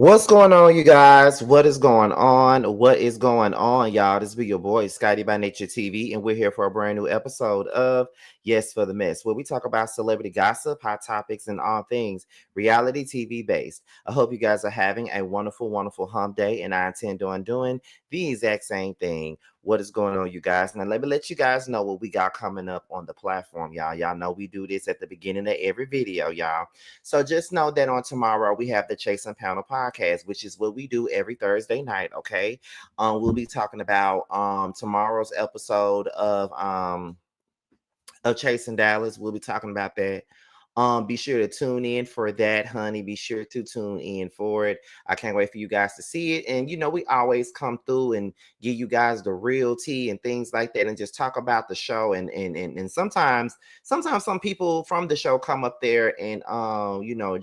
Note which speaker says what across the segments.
Speaker 1: What's going on, you guys? What is going on? What is going on, y'all? This be your boy, Scotty by Nature TV, and we're here for a brand new episode of Yes for the Mess, where we talk about celebrity gossip, hot topics, and all things reality TV based. I hope you guys are having a wonderful, wonderful hump day, and I intend on doing the exact same thing. What is going on, you guys? Now, let me let you guys know what we got coming up on the platform, y'all. Y'all know we do this at the beginning of every video, y'all. So just know that on tomorrow we have the Chase and Panel podcast, which is what we do every Thursday night. Okay, we'll be talking about tomorrow's episode of Chasing Dallas. We'll be talking about that. Be sure to tune in for that, honey. Be sure to tune in for it. I can't wait for you guys to see it. And we always come through and give you guys the real tea and things like that, and just talk about the show. And sometimes some people from the show come up there, and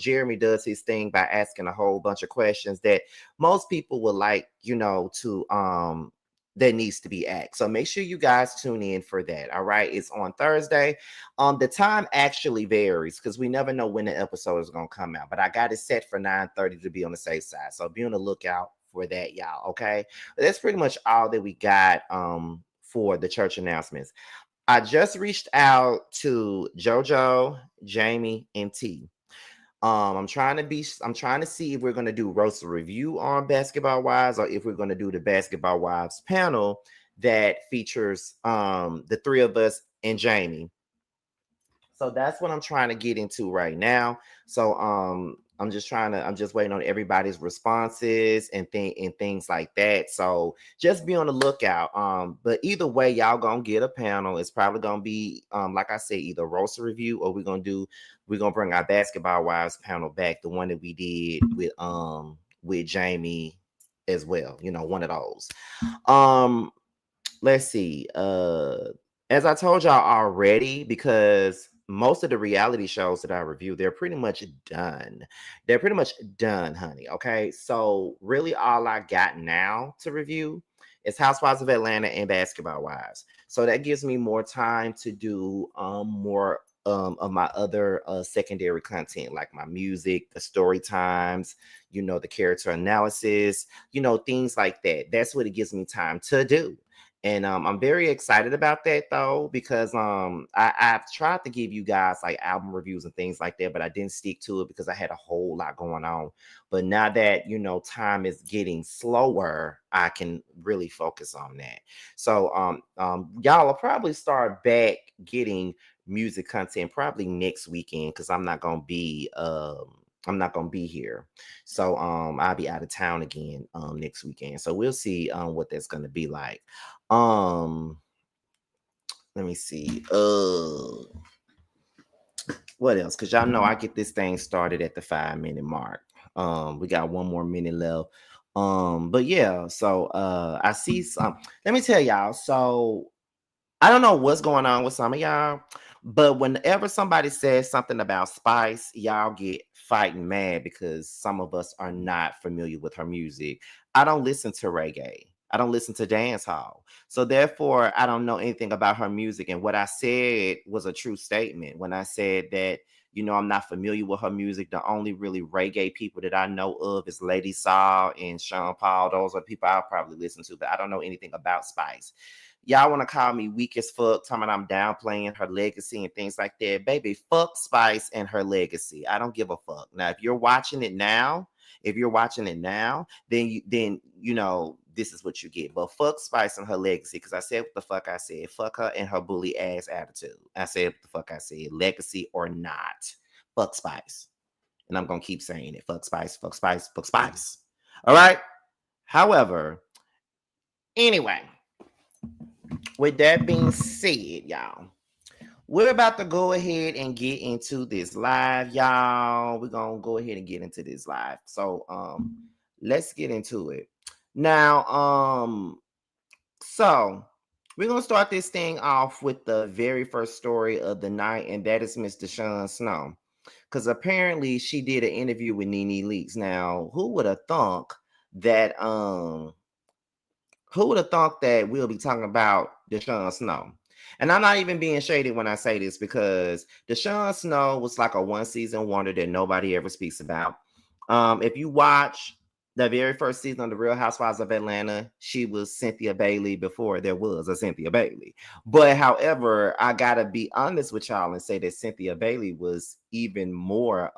Speaker 1: Jeremy does his thing by asking a whole bunch of questions that most people would like, to that needs to be asked. So make sure you guys tune in for that. All right. It's on Thursday. The time actually varies because we never know when the episode is gonna come out. But I got it set for 9:30 to be on the safe side. So be on the lookout for that, y'all. Okay. But that's pretty much all that we got for the church announcements. I just reached out to JoJo, Jamie, and T. I'm trying to see if we're gonna do roast review on Basketball Wives, or if we're gonna do the Basketball Wives panel that features the three of us and Jamie. So that's what I'm trying to get into right now. So I'm just waiting on everybody's responses and things like that. So just be on the lookout. But either way, y'all gonna get a panel. It's probably gonna be like I said, either roast review, or we're gonna bring our Basketball Wives panel back, the one that we did with Jamie as well. One of those. Um let's see. As I told y'all already, because most of the reality shows that I review, they're pretty much done. They're pretty much done, honey. Okay. So really all I got now to review is Housewives of Atlanta and Basketball Wives. So that gives me more time to do more of my other secondary content, like my music, the story times, the character analysis, things like that. That's what it gives me time to do. And I'm very excited about that though, because I've tried to give you guys like album reviews and things like that, but I didn't stick to it because I had a whole lot going on. But now that time is getting slower, I can really focus on that. So y'all will probably start back getting music content probably next weekend, because I'm not gonna be here. So I'll be out of town again next weekend. So we'll see what that's gonna be like. Um, let me see. What else? Because y'all know I get this thing started at the 5-minute mark. We got one more minute left. But yeah, so I see some. Let me tell y'all. So I don't know what's going on with some of y'all, but whenever somebody says something about Spice, y'all get fighting mad because some of us are not familiar with her music. I don't listen to reggae. I don't listen to dance hall. So therefore, I don't know anything about her music. And what I said was a true statement when I said that, I'm not familiar with her music. The only really reggae people that I know of is Lady Saw and Sean Paul. Those are people I'll probably listen to, but I don't know anything about Spice. Y'all want to call me weak as fuck, talking about I'm downplaying her legacy and things like that. Baby, fuck Spice and her legacy. I don't give a fuck. Now, if you're watching it now, then this is what you get. But fuck Spice and her legacy, because I said what the fuck I said. Fuck her and her bully ass attitude. I said what the fuck I said. Legacy or not. Fuck Spice. And I'm gonna keep saying it. Fuck Spice, fuck Spice, fuck Spice. All right. However, anyway, with that being said, y'all, we're about to go ahead and get into this live, y'all. We're gonna go ahead and get into this live. So let's get into it. Now, so we're gonna start this thing off with the very first story of the night, and that is Miss DeShawn Snow. Because apparently she did an interview with Nene Leakes. Now, who would have thought that we'll be talking about DeShawn Snow? And I'm not even being shady when I say this, because DeShawn Snow was like a one season wonder that nobody ever speaks about. If you watch The very first season of The Real Housewives of Atlanta, she was Cynthia Bailey before there was a Cynthia Bailey. But however, I gotta be honest with y'all and say that Cynthia Bailey was even more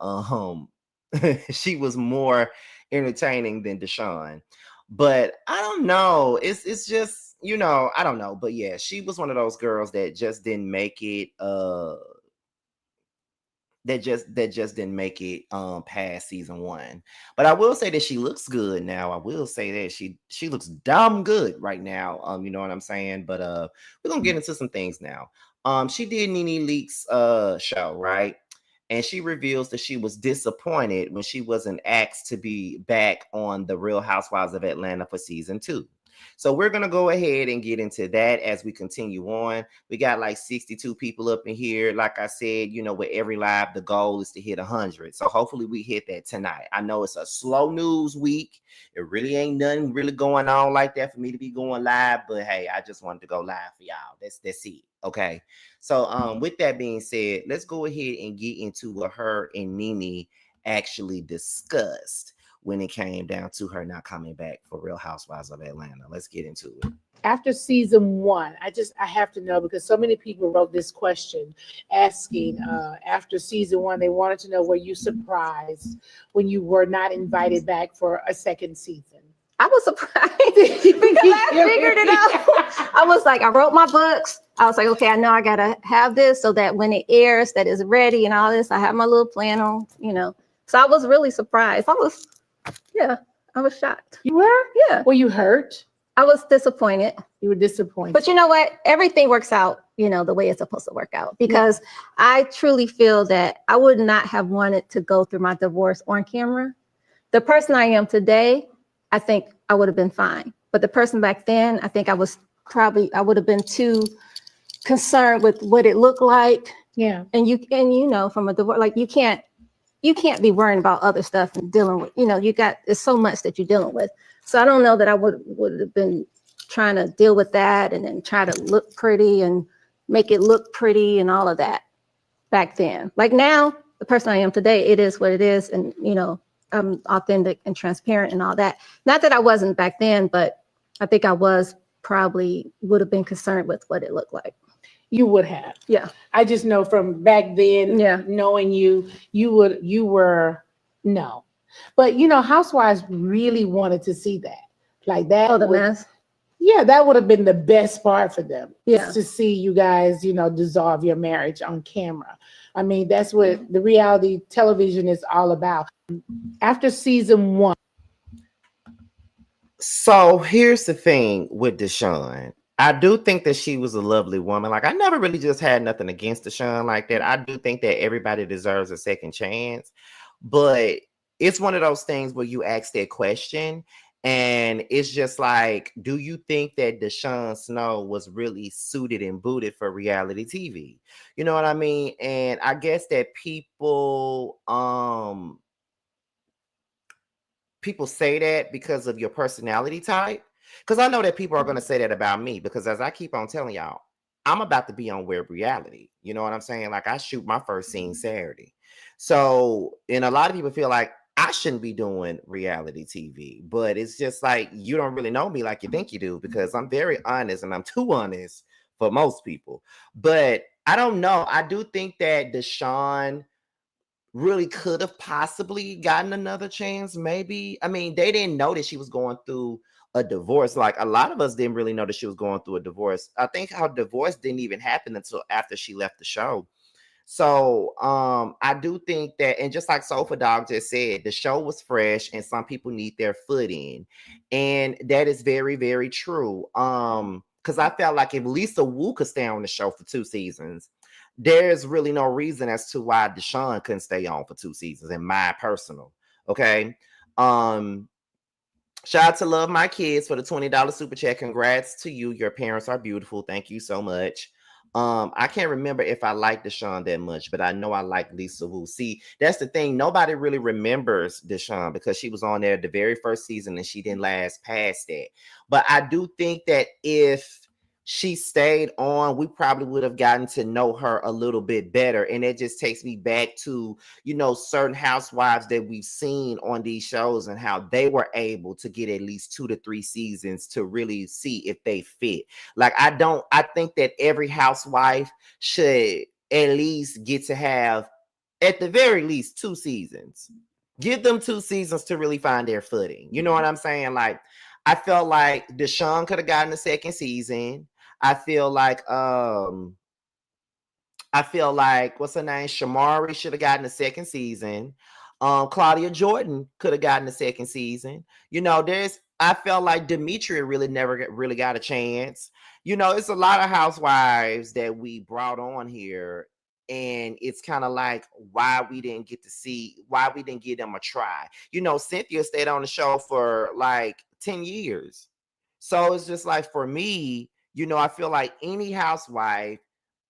Speaker 1: she was more entertaining than DeShawn. But I don't know. It's just, I don't know. But yeah, she was one of those girls that just didn't make it that just didn't make it past season 1. But I will say that she looks good now. I will say that she looks dumb good right now. You know what I'm saying? But we're gonna get into some things now. She did Nene Leakes show, right? And she reveals that she was disappointed when she wasn't asked to be back on The Real Housewives of Atlanta for season 2. So we're going to go ahead and get into that as we continue on. We got like 62 people up in here. Like I said, with every live, the goal is to hit 100. So hopefully we hit that tonight. I know it's a slow news week. It really ain't nothing really going on like that for me to be going live. But hey, I just wanted to go live for y'all. That's it. Okay. So with that being said, let's go ahead and get into what her and Nene actually discussed when it came down to her not coming back for Real Housewives of Atlanta. Let's get into it.
Speaker 2: After season 1, I have to know, because so many people wrote this question asking after season 1, they wanted to know, were you surprised when you were not invited back for a second season?
Speaker 3: I was surprised because I figured it out. I was like, I wrote my books. I was like, okay, I know I gotta have this so that when it airs, that is ready and all this. I have my little plan on, So I was really surprised. I was shocked.
Speaker 2: You were?
Speaker 3: Yeah.
Speaker 2: Were you hurt?
Speaker 3: I was disappointed.
Speaker 2: You were disappointed.
Speaker 3: But you know what? Everything works out, the way it's supposed to work out. Because I truly feel that I would not have wanted to go through my divorce on camera. The person I am today, I think I would have been fine. But the person back then, I think I would have been too concerned with what it looked like.
Speaker 2: Yeah.
Speaker 3: And from a divorce, like you can't be worrying about other stuff and dealing with, there's so much that you're dealing with. So I don't know that I would have been trying to deal with that and then try to look pretty and make it look pretty and all of that back then. Like now, the person I am today, it is what it is. And, I'm authentic and transparent and all that. Not that I wasn't back then, but I think I would have been concerned with what it looked like.
Speaker 2: You would have.
Speaker 3: Yeah.
Speaker 2: I just know from back then, knowing you were no. But Housewives really wanted to see that. Like that.
Speaker 3: Oh, the mess.
Speaker 2: Yeah, that would have been the best part for them.
Speaker 3: Yeah.
Speaker 2: To see you guys, dissolve your marriage on camera. I mean, that's what the reality television is all about. After season 1.
Speaker 1: So here's the thing with DeShawn. I do think that she was a lovely woman. Like, I never really just had nothing against DeShawn like that. I do think that everybody deserves a second chance. But it's one of those things where you ask that question and it's just like, do you think that DeShawn Snow was really suited and booted for reality TV? You know what I mean? And I guess that people say that because of your personality type. Because I know that people are going to say that about me, because as I keep on telling y'all, I'm about to be on Web Reality. You know what I'm saying? Like, I shoot my first scene Saturday. So, and a lot of people feel like I shouldn't be doing reality TV, but it's just like, you don't really know me like you think you do, because I'm very honest and I'm too honest for most people. But I don't know. I do think that DeShawn really could have possibly gotten another chance. Maybe. I mean, they didn't know that she was going through a divorce. Like, a lot of us didn't really know that she was going through a divorce. I think her divorce didn't even happen until after she left the show. So I do think that, and just like Sofa Dog just said, the show was fresh and some people need their foot in. And that is very, very true. Because I felt like if Lisa Wu could stay on the show for 2 seasons, there's really no reason as to why DeShawn couldn't stay on for 2 seasons, in my personal. Okay. Shout out to Love My Kids for the $20 super chat. Congrats to you. Your parents are beautiful. Thank you so much. I can't remember if I like DeShawn that much, but I know I like Lisa Wu. See, that's the thing. Nobody really remembers DeShawn because she was on there the very first season and she didn't last past that. But I do think that if she stayed on, we probably would have gotten to know her a little bit better. And it just takes me back to, you know, certain housewives that we've seen on these shows and how they were able to get at least 2 to 3 seasons to really see if they fit. Like, I think that every housewife should at least get to have, at the very least, 2 seasons. Give them 2 seasons to really find their footing. You know what I'm saying? Like, I felt like DeShawn could have gotten a second season. I feel like what's her name? Shamari should have gotten a second season. Claudia Jordan could have gotten a second season. You know, I felt like Demetria really never really got a chance. You know, it's a lot of housewives that we brought on here, and it's kind of like why we didn't give them a try. You know, Cynthia stayed on the show for like 10 years. So it's just like, for me, you know, I feel like any housewife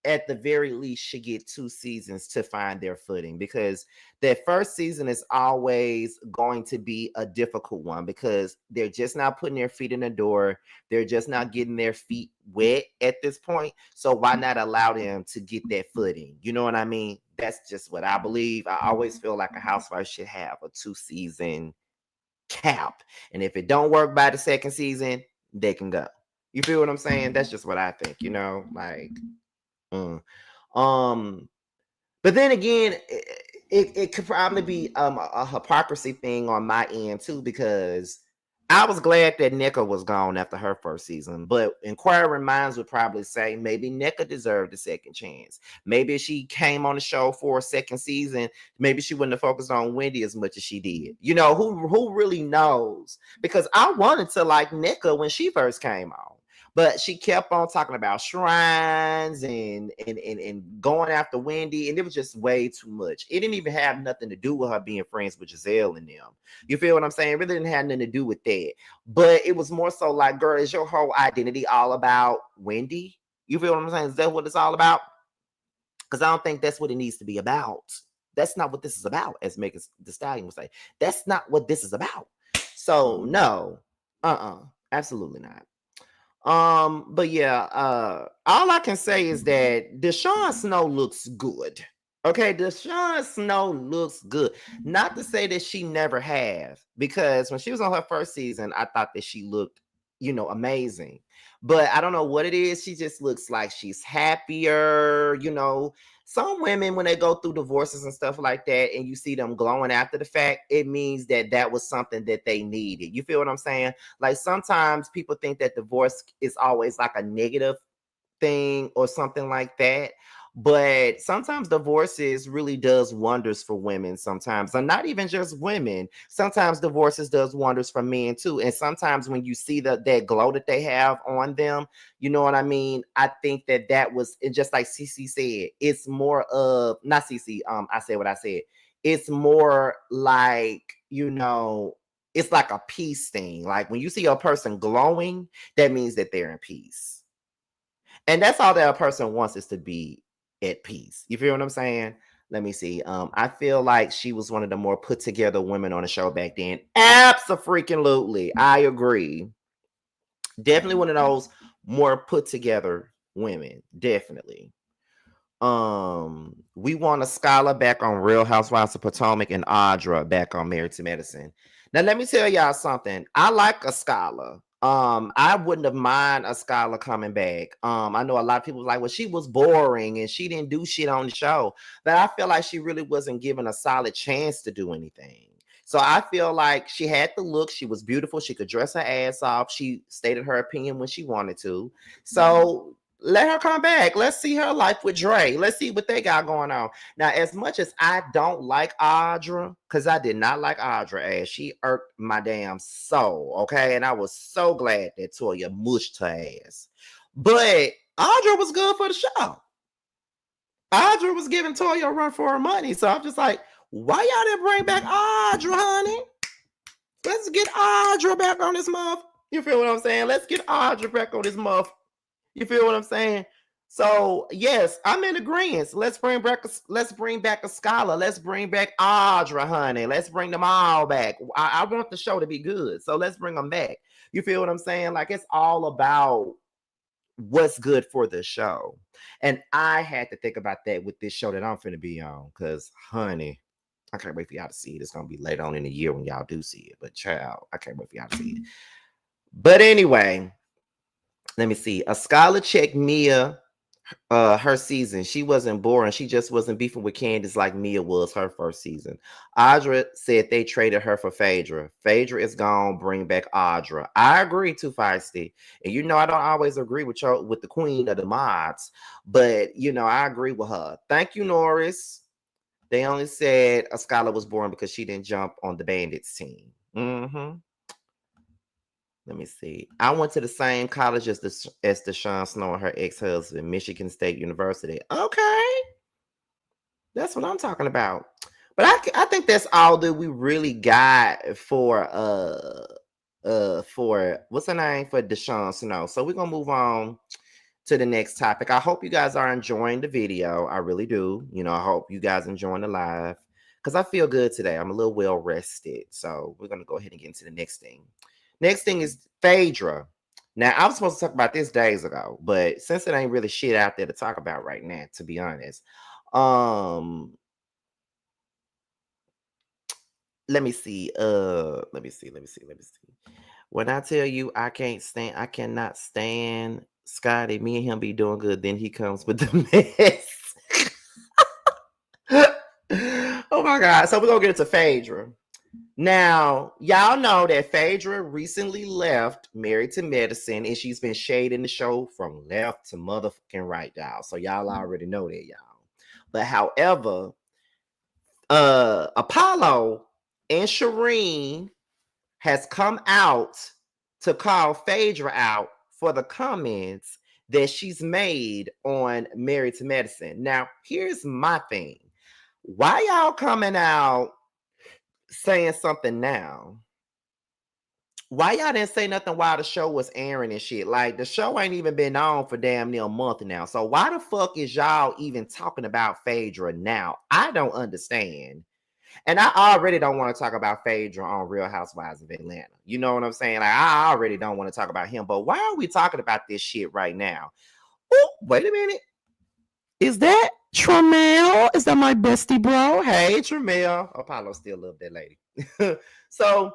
Speaker 1: at the very least should get 2 seasons to find their footing, because that first season is always going to be a difficult one because they're just not putting their feet in the door. They're just not getting their feet wet at this point. So why not allow them to get that footing? You know what I mean? That's just what I believe. I always feel like a housewife should have a 2-season cap. And if it don't work by the second season, they can go. You feel what I'm saying? That's just what I think, you know, like, but then again, it could probably be a hypocrisy thing on my end too, because I was glad that Nika was gone after her first season, but inquiring minds would probably say maybe Nika deserved a second chance. Maybe if she came on the show for a second season, maybe she wouldn't have focused on Wendy as much as she did. You know, who really knows? Because I wanted to like Nika when she first came on. But she kept on talking about shrines and going after Wendy, and it was just way too much. It didn't even have nothing to do with her being friends with Gizelle and them. You feel what I'm saying? It really didn't have nothing to do with that. But it was more so like, girl, is your whole identity all about Wendy? You feel what I'm saying? Is that what it's all about? Because I don't think that's what it needs to be about. That's not what this is about, as Megan Thee Stallion would say. That's not what this is about. So no, absolutely not. But yeah, all I can say is that DeShawn Snow looks good. Okay, DeShawn Snow looks good. Not to say that she never have, because when she was on her first season, I thought that she looked, you know, amazing. But I don't know what it is. She just looks like she's happier, you know. Some women, when they go through divorces and stuff like that, and you see them glowing after the fact, it means that was something that they needed. You feel what I'm saying? Like, sometimes people think that divorce is always like a negative thing or something like that. But sometimes divorces really does wonders for women sometimes, and not even just women. Sometimes divorces does wonders for men too. And sometimes when you see that glow that they have on them, you know what I mean? I think that was, and just like CC said, it's more of, not CC, I said what I said. It's more like, you know, it's like a peace thing. Like, when you see a person glowing, that means that they're in peace. And that's all that a person wants, is to be at peace. You feel what I'm saying? Let me see. I feel like she was one of the more put together women on the show back then. Abso-freaking-lutely. I agree. Definitely one of those more put together women. Definitely. We want a Skylar back on Real Housewives of Potomac and Audra back on Married to Medicine. Now, let me tell y'all something. I like a Skylar. I wouldn't have mind a Skylar coming back. I know a lot of people like, well, she was boring and she didn't do shit on the show, but I feel like she really wasn't given a solid chance to do anything. So I feel like she had the look. She was beautiful. She could dress her ass off. She stated her opinion when she wanted to. So let her come back. Let's see her life with Dre. Let's see what they got going on. Now, as much as I don't like Audra, because I did not like Audra as she irked my damn soul, okay? And I was so glad that Toya mushed her ass. But Audra was good for the show. Audra was giving Toya a run for her money. So I'm just like, why y'all didn't bring back Audra, honey? Let's get Audra back on this muff. You feel what I'm saying? Let's get Audra back on this muff. You feel what I'm saying? So yes, I'm in agreement. Let's bring back a Skylar. Let's bring back Audra, honey. Let's bring them all back. I want the show to be good, so let's bring them back. You feel what I'm saying? Like, it's all about what's good for the show. And I had to think about that with this show that I'm finna be on, because honey, I can't wait for y'all to see it. It's gonna be later on in the year when y'all do see it. But child, I can't wait for y'all to see it. But anyway, let me see. A scholar checked Mia her season. She wasn't boring. She just wasn't beefing with Candace like Mia was her first season. Audra said they traded her for Phaedra. Phaedra is gone. Bring back Audra. I agree too, Feisty. And you know I don't always agree with the queen of the mods, but you know I agree with her. Thank you, Norris. They only said a scholar was born because she didn't jump on the Bandits team. Let me see. I went to the same college as DeShawn Snow and her ex-husband, Michigan State University. Okay. That's what I'm talking about. But I think that's all that we really got for what's her name? For DeShawn Snow. So we're gonna move on to the next topic. I hope you guys are enjoying the video. I really do. You know, I hope you guys enjoying the live because I feel good today. I'm a little well rested. So we're gonna go ahead and get into the next thing. Next thing is Phaedra. Now, I was supposed to talk about this days ago, but since it ain't really shit out there to talk about right now, to be honest, let me see. Let me see. When I tell you I cannot stand Scotty, me and him be doing good, then he comes with the mess. Oh my God. So we're gonna get into Phaedra. Now, y'all know that Phaedra recently left Married to Medicine, and she's been shading the show from left to motherfucking right, y'all. So y'all already know that, y'all. But however, Apollo and Shireen has come out to call Phaedra out for the comments that she's made on Married to Medicine. Now, here's my thing. Why y'all coming out saying something now? Why y'all didn't say nothing while the show was airing and shit? Like, the show ain't even been on for damn near a month now. So why the fuck is y'all even talking about Phaedra now? I don't understand. And I already don't want to talk about Phaedra on Real Housewives of Atlanta. You know what I'm saying? Like, I already don't want to talk about him. But why are we talking about this shit right now? Oh, wait a minute. Is that Tramel? Is that my bestie bro? Hey, Tramel. Apollo still love that lady. So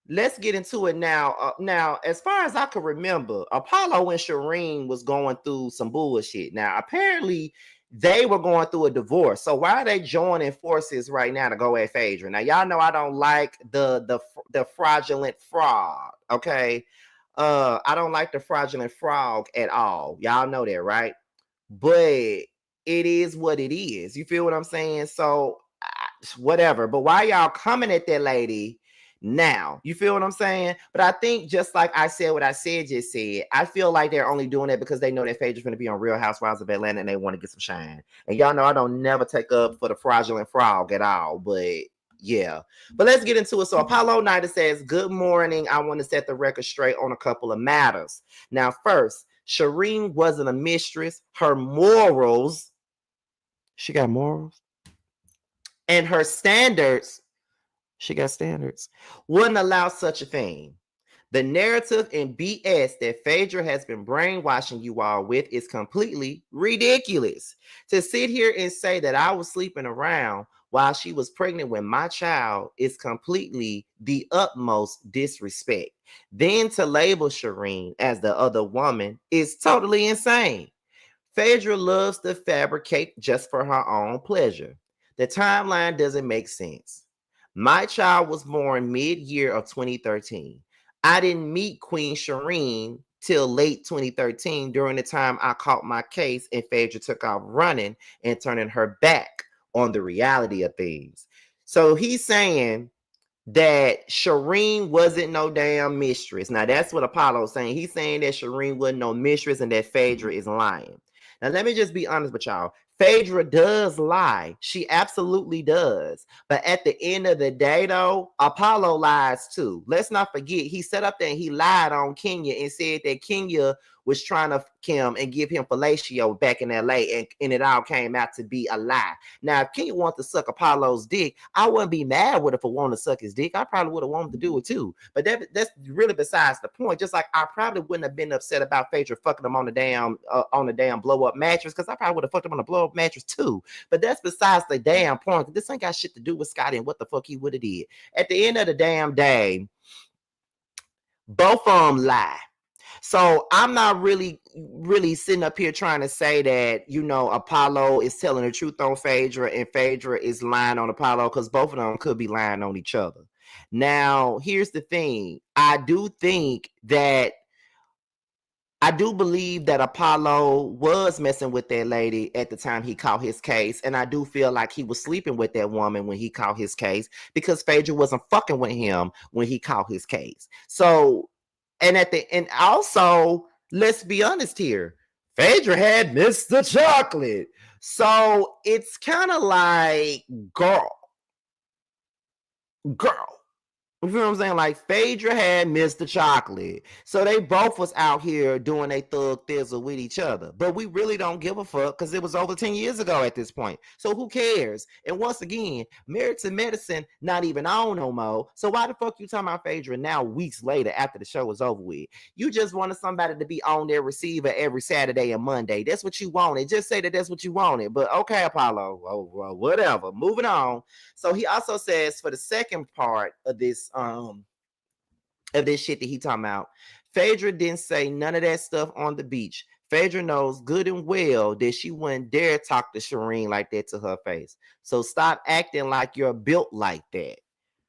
Speaker 1: let's get into it now. Now, as far as I can remember, Apollo and Shireen was going through some bullshit. Now, apparently, they were going through a divorce. So why are they joining forces right now to go at Phaedra? Now, y'all know I don't like the fraudulent fraud. Okay. I don't like the fraudulent frog at all. Y'all know that, right? But it is what it is. You feel what I'm saying? So whatever. But why y'all coming at that lady now? You feel what I'm saying? But I think just like I said what I just said, I feel like they're only doing that because they know that Phaedra's going to be on Real Housewives of Atlanta and they want to get some shine. And y'all know I don't never take up for the fraudulent frog at all. But yeah. But let's get into it. So Apollo Nida says, good morning. I want to set the record straight on a couple of matters. Now, first, Shireen wasn't a mistress. Her morals, she got morals, and her standards, she got standards, wouldn't allow such a thing. The narrative and BS that Phaedra has been brainwashing you all with is completely ridiculous. To sit here and say that I was sleeping around while she was pregnant with my child is completely the utmost disrespect. Then to label Shireen as the other woman is totally insane. Phaedra loves to fabricate just for her own pleasure. The timeline doesn't make sense. My child was born mid-year of 2013. I didn't meet Queen Shireen till late 2013 during the time I caught my case and Phaedra took off running and turning her back on the reality of things. So he's saying that Shireen wasn't no damn mistress. Now that's what Apollo's saying. He's saying that Shireen wasn't no mistress and that Phaedra is lying. Now let me just be honest with y'all. Phaedra does lie. She absolutely does. But at the end of the day, though, Apollo lies too. Let's not forget, he set up there and he lied on Kenya and said that Kenya was trying to Kim and give him fellatio back in LA, and it all came out to be a lie. Now, if Kim wanted to suck Apollo's dick, I wouldn't be mad with her for wanting to suck his dick. I probably would have wanted to do it too. But that's really besides the point. Just like I probably wouldn't have been upset about Phaedra fucking him on the damn blow up mattress, because I probably would have fucked him on a blow up mattress too. But that's besides the damn point. This ain't got shit to do with Scotty and what the fuck he would have did. At the end of the damn day, both of them lie. So I'm not really sitting up here trying to say that, you know, Apollo is telling the truth on Phaedra and Phaedra is lying on Apollo, because both of them could be lying on each other. Now, here's the thing. I do believe that Apollo was messing with that lady at the time he caught his case. And I do feel like he was sleeping with that woman when he caught his case, because Phaedra wasn't fucking with him when he caught his case. So, and also, let's be honest here, Phaedra had Mr. Chocolate. So it's kind of like, girl. You feel what I'm saying? Like, Phaedra had Mr. Chocolate. So they both was out here doing a thug thizzle with each other. But we really don't give a fuck, because it was over 10 years ago at this point. So who cares? And once again, Married to Medicine not even on no more. So why the fuck you talking about Phaedra now weeks later after the show was over with? You just wanted somebody to be on their receiver every Saturday and Monday. That's what you wanted. Just say that that's what you wanted. But okay, Apollo. Oh, well, whatever. Moving on. So he also says, for the second part of this shit that he talking about, Phaedra didn't say none of that stuff on the beach. Phaedra knows good and well that she wouldn't dare talk to Shireen like that to her face. So stop acting like you're built like that.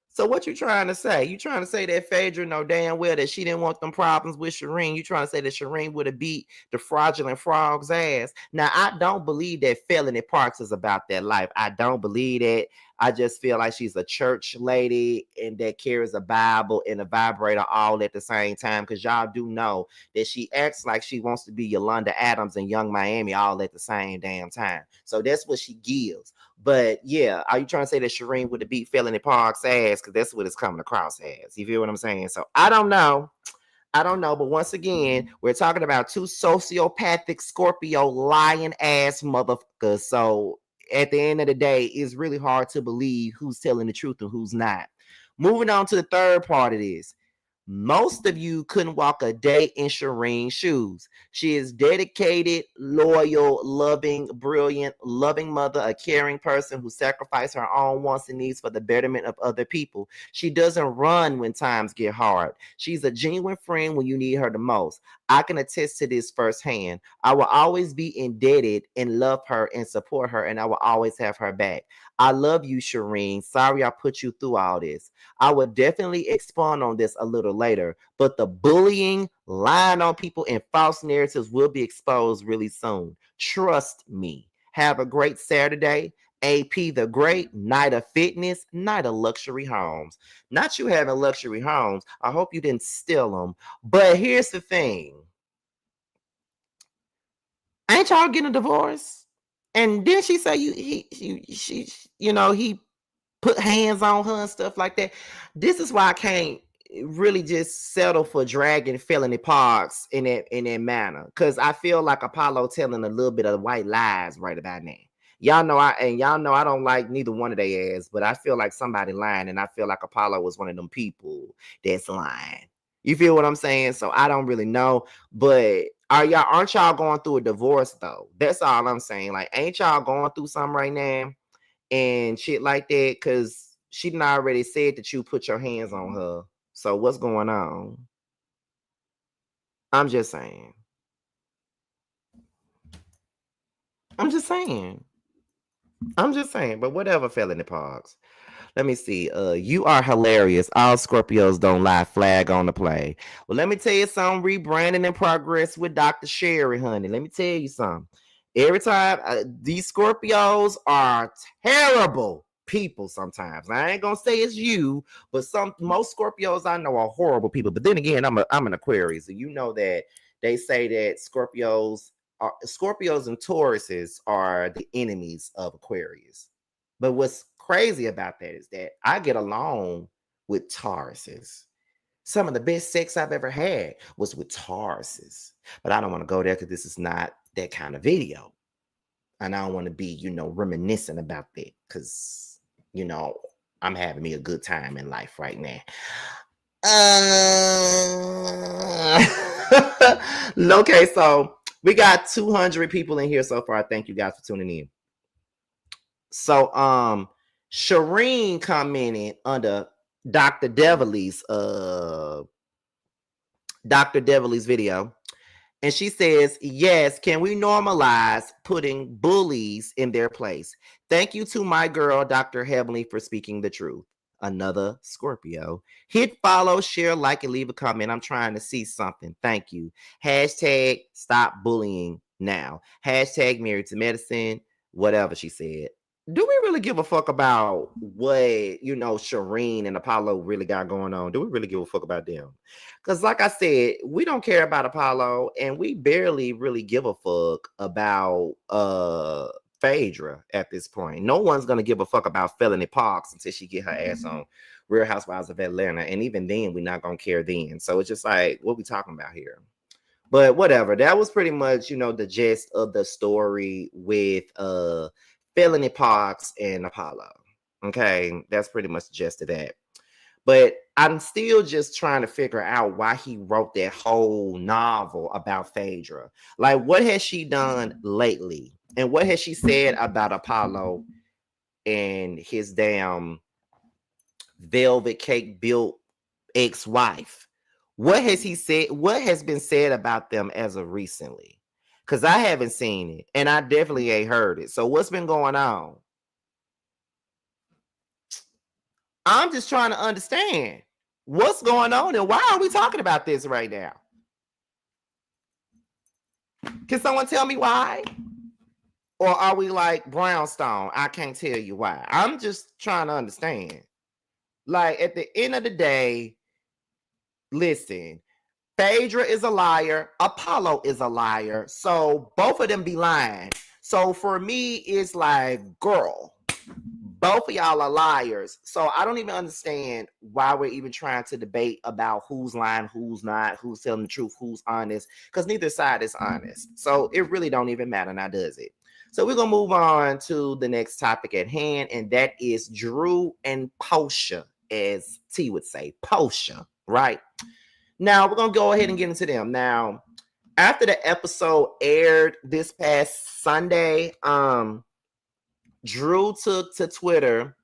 Speaker 1: So what you trying to say? You trying to say that Phaedra know damn well that she didn't want them problems with Shireen? You trying to say that Shireen would have beat the fraudulent frog's ass? Now, I don't believe that Felony Parks is about that life. I don't believe that. I just feel like she's a church lady and that carries a Bible and a vibrator all at the same time, because y'all do know that she acts like she wants to be Yolanda Adams and Young Miami all at the same damn time. So that's what she gives. But yeah, are you trying to say that Shireen would have beat Felony Parks' ass? Because that's what it's coming across as. You feel what I'm saying? So I don't know. But once again, we're talking about two sociopathic Scorpio lying ass motherfuckers. So at the end of the day, it's really hard to believe who's telling the truth and who's not. Moving on to the third part of this. Most of you couldn't walk a day in Shireen's shoes. She is dedicated, loyal, loving, brilliant, loving mother, a caring person who sacrificed her own wants and needs for the betterment of other people. She doesn't run when times get hard. She's a genuine friend when you need her the most. I can attest to this firsthand. I will always be indebted and love her and support her, and I will always have her back. I love you, Shireen. Sorry I put you through all this. I will definitely expand on this a little later, but the bullying, lying on people, and false narratives will be exposed really soon. Trust me. Have a great Saturday. AP the Great, night of fitness, night of luxury homes. Not you having luxury homes. I hope you didn't steal them. But here's the thing. Ain't y'all getting a divorce? And then she say he put hands on her and stuff like that. This is why I can't really just settle for dragging Felony Parks in that manner, because I feel like Apollo telling a little bit of white lies right about now. Y'all know I don't like neither one of their ass, but I feel like somebody lying, and I feel like Apollo was one of them people that's lying. You feel what I'm saying? So I don't really know, but aren't y'all going through a divorce though? That's all I'm saying. Like, ain't y'all going through something right now and shit like that? Because she done already said that you put your hands on her. So what's going on? I'm just saying. But whatever, Felony Parks. Let me see. You are hilarious. All Scorpios don't lie. Flag on the play. Well, let me tell you something. Rebranding in progress with Dr. Sherry, honey. Let me tell you something. Every time, these Scorpios are terrible people sometimes. I ain't gonna say it's you, but most Scorpios I know are horrible people. But then again, I'm an Aquarius, so you know that they say that Scorpios and Tauruses are the enemies of Aquarius. But what's crazy about that is that I get along with Tauruses. Some of the best sex I've ever had was with Tauruses. But I don't want to go there because this is not that kind of video. And I don't want to be, reminiscing about that because, I'm having me a good time in life right now. Okay, so we got 200 people in here so far. Thank you guys for tuning in. So, Shireen commented under Dr. Deverly's video. And she says, yes, can we normalize putting bullies in their place? Thank you to my girl, Dr. Heavenly, for speaking the truth. Another Scorpio. Hit follow, share, like, and leave a comment. I'm trying to see something. Thank you. Hashtag stop bullying now. Hashtag married to medicine. Whatever she said. Do we really give a fuck about what, Shireen and Apollo really got going on? Do we really give a fuck about them? Because like I said, we don't care about Apollo and we barely really give a fuck about Phaedra at this point. No one's going to give a fuck about Felony Parks until she get her ass on Real Housewives of Atlanta. And even then, we're not going to care then. So it's just like, what we talking about here? But whatever. That was pretty much, the gist of the story with Felony Parks and Apollo. Okay, that's pretty much the gist of that. But I'm still just trying to figure out why he wrote that whole novel about Phaedra. Like, what has she done lately? And what has she said about Apollo and his damn velvet cake built ex-wife? What has he said? What has been said about them as of recently? Because I haven't seen it and I definitely ain't heard it. So what's been going on? I'm just trying to understand what's going on and why are we talking about this right now? Can someone tell me why? Or are we like Brownstone? I can't tell you why. I'm just trying to understand. Like, at the end of the day, listen, Phaedra is a liar. Apollo is a liar. So both of them be lying. So for me, it's like, girl, both of y'all are liars. So I don't even understand why we're even trying to debate about who's lying, who's not, who's telling the truth, who's honest, because neither side is honest. So it really don't even matter now, does it? So we're going to move on to the next topic at hand, and that is Drew and Porsha, as T would say, Porsha, right? Now, we're going to go ahead and get into them. Now, after the episode aired this past Sunday, Drew took to Twitter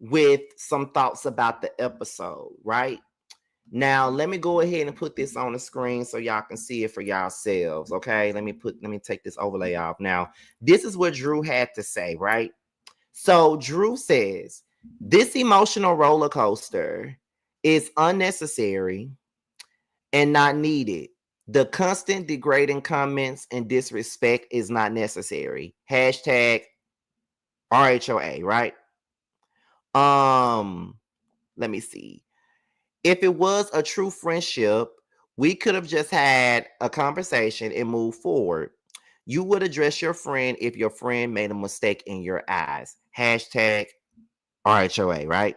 Speaker 1: with some thoughts about the episode, right? Now, let me go ahead and put this on the screen so y'all can see it for yourselves, okay? Let me take this overlay off. Now, this is what Drew had to say, right? So, Drew says, this emotional roller coaster is unnecessary and not needed. The constant degrading comments and disrespect is not necessary. Hashtag RHOA, right? Let me see. If it was a true friendship, we could have just had a conversation and moved forward. You would address your friend if your friend made a mistake in your eyes. Hashtag RHOA, right?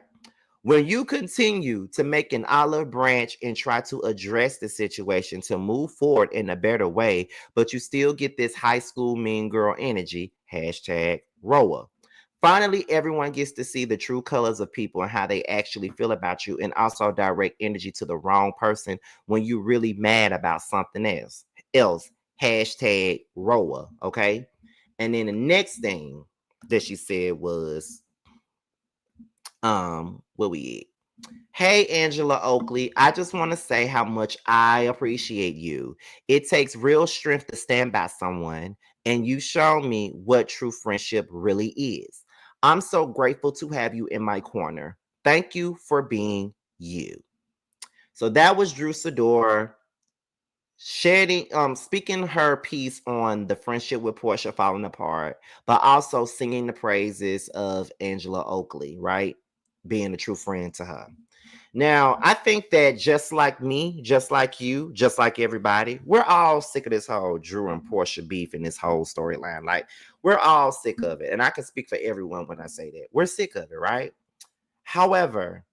Speaker 1: When you continue to make an olive branch and try to address the situation to move forward in a better way, but you still get this high school mean girl energy, hashtag ROA. Finally, everyone gets to see the true colors of people and how they actually feel about you, and also direct energy to the wrong person when you're really mad about something else. Hashtag ROA, okay? And then the next thing that she said was, where we at? Hey, Angela Oakley, I just want to say how much I appreciate you. It takes real strength to stand by someone, and you show me what true friendship really is. I'm so grateful to have you in my corner. Thank you for being you. So that was Drew Sidora speaking her piece on the friendship with Porsha falling apart, but also singing the praises of Angela Oakley, right? Being a true friend to her. Now, I think that just like me, just like you, just like everybody, we're all sick of this whole Drew and Porsha beef and this whole storyline. Like, we're all sick of it. And I can speak for everyone when I say that. We're sick of it, right? However,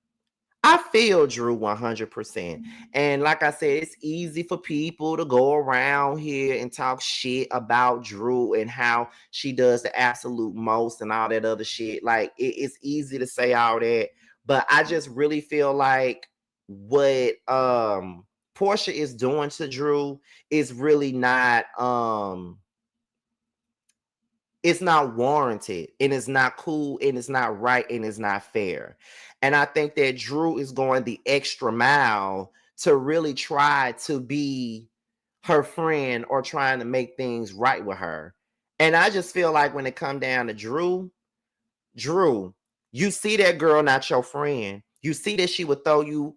Speaker 1: I feel Drew 100%. And like I said, it's easy for people to go around here and talk shit about Drew and how she does the absolute most and all that other shit. Like it's easy to say all that, but I just really feel like what Porsha is doing to Drew is really not it's not warranted, and it's not cool, and it's not right, and it's not fair. And I think that Drew is going the extra mile to really try to be her friend or trying to make things right with her. And I just feel like when it come down to Drew, you see that girl not your friend. You see that she would throw you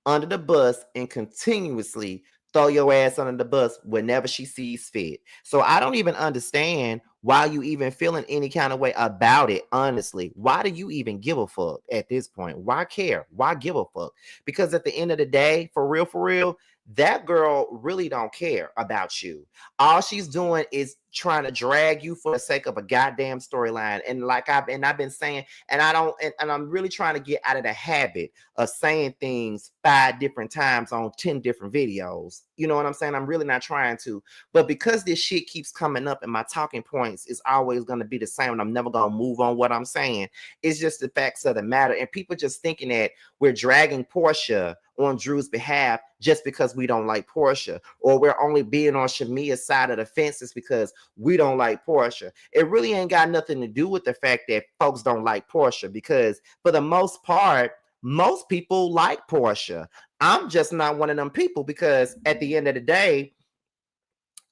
Speaker 1: under the bus and continuously throw your ass under the bus whenever she sees fit. So I don't even understand why you even feeling any kind of way about it, honestly. Why do you even give a fuck at this point? Why care? Why give a fuck? Because at the end of the day, for real, that girl really don't care about you. All she's doing is trying to drag you for the sake of a goddamn storyline. And like I've been saying, and I'm really trying to get out of the habit of saying things 5 different times on 10 different videos. You know what I'm saying? I'm really not trying to. But because this shit keeps coming up and my talking points is always going to be the same and I'm never going to move on what I'm saying, it's just the facts of the matter. And people just thinking that we're dragging Porsha on Drew's behalf just because we don't like Porsha, or we're only being on Shamia's side of the fences because we don't like Porsha. It really ain't got nothing to do with the fact that folks don't like Porsha, because for the most part, most people like Porsha. I'm just not one of them people, because at the end of the day,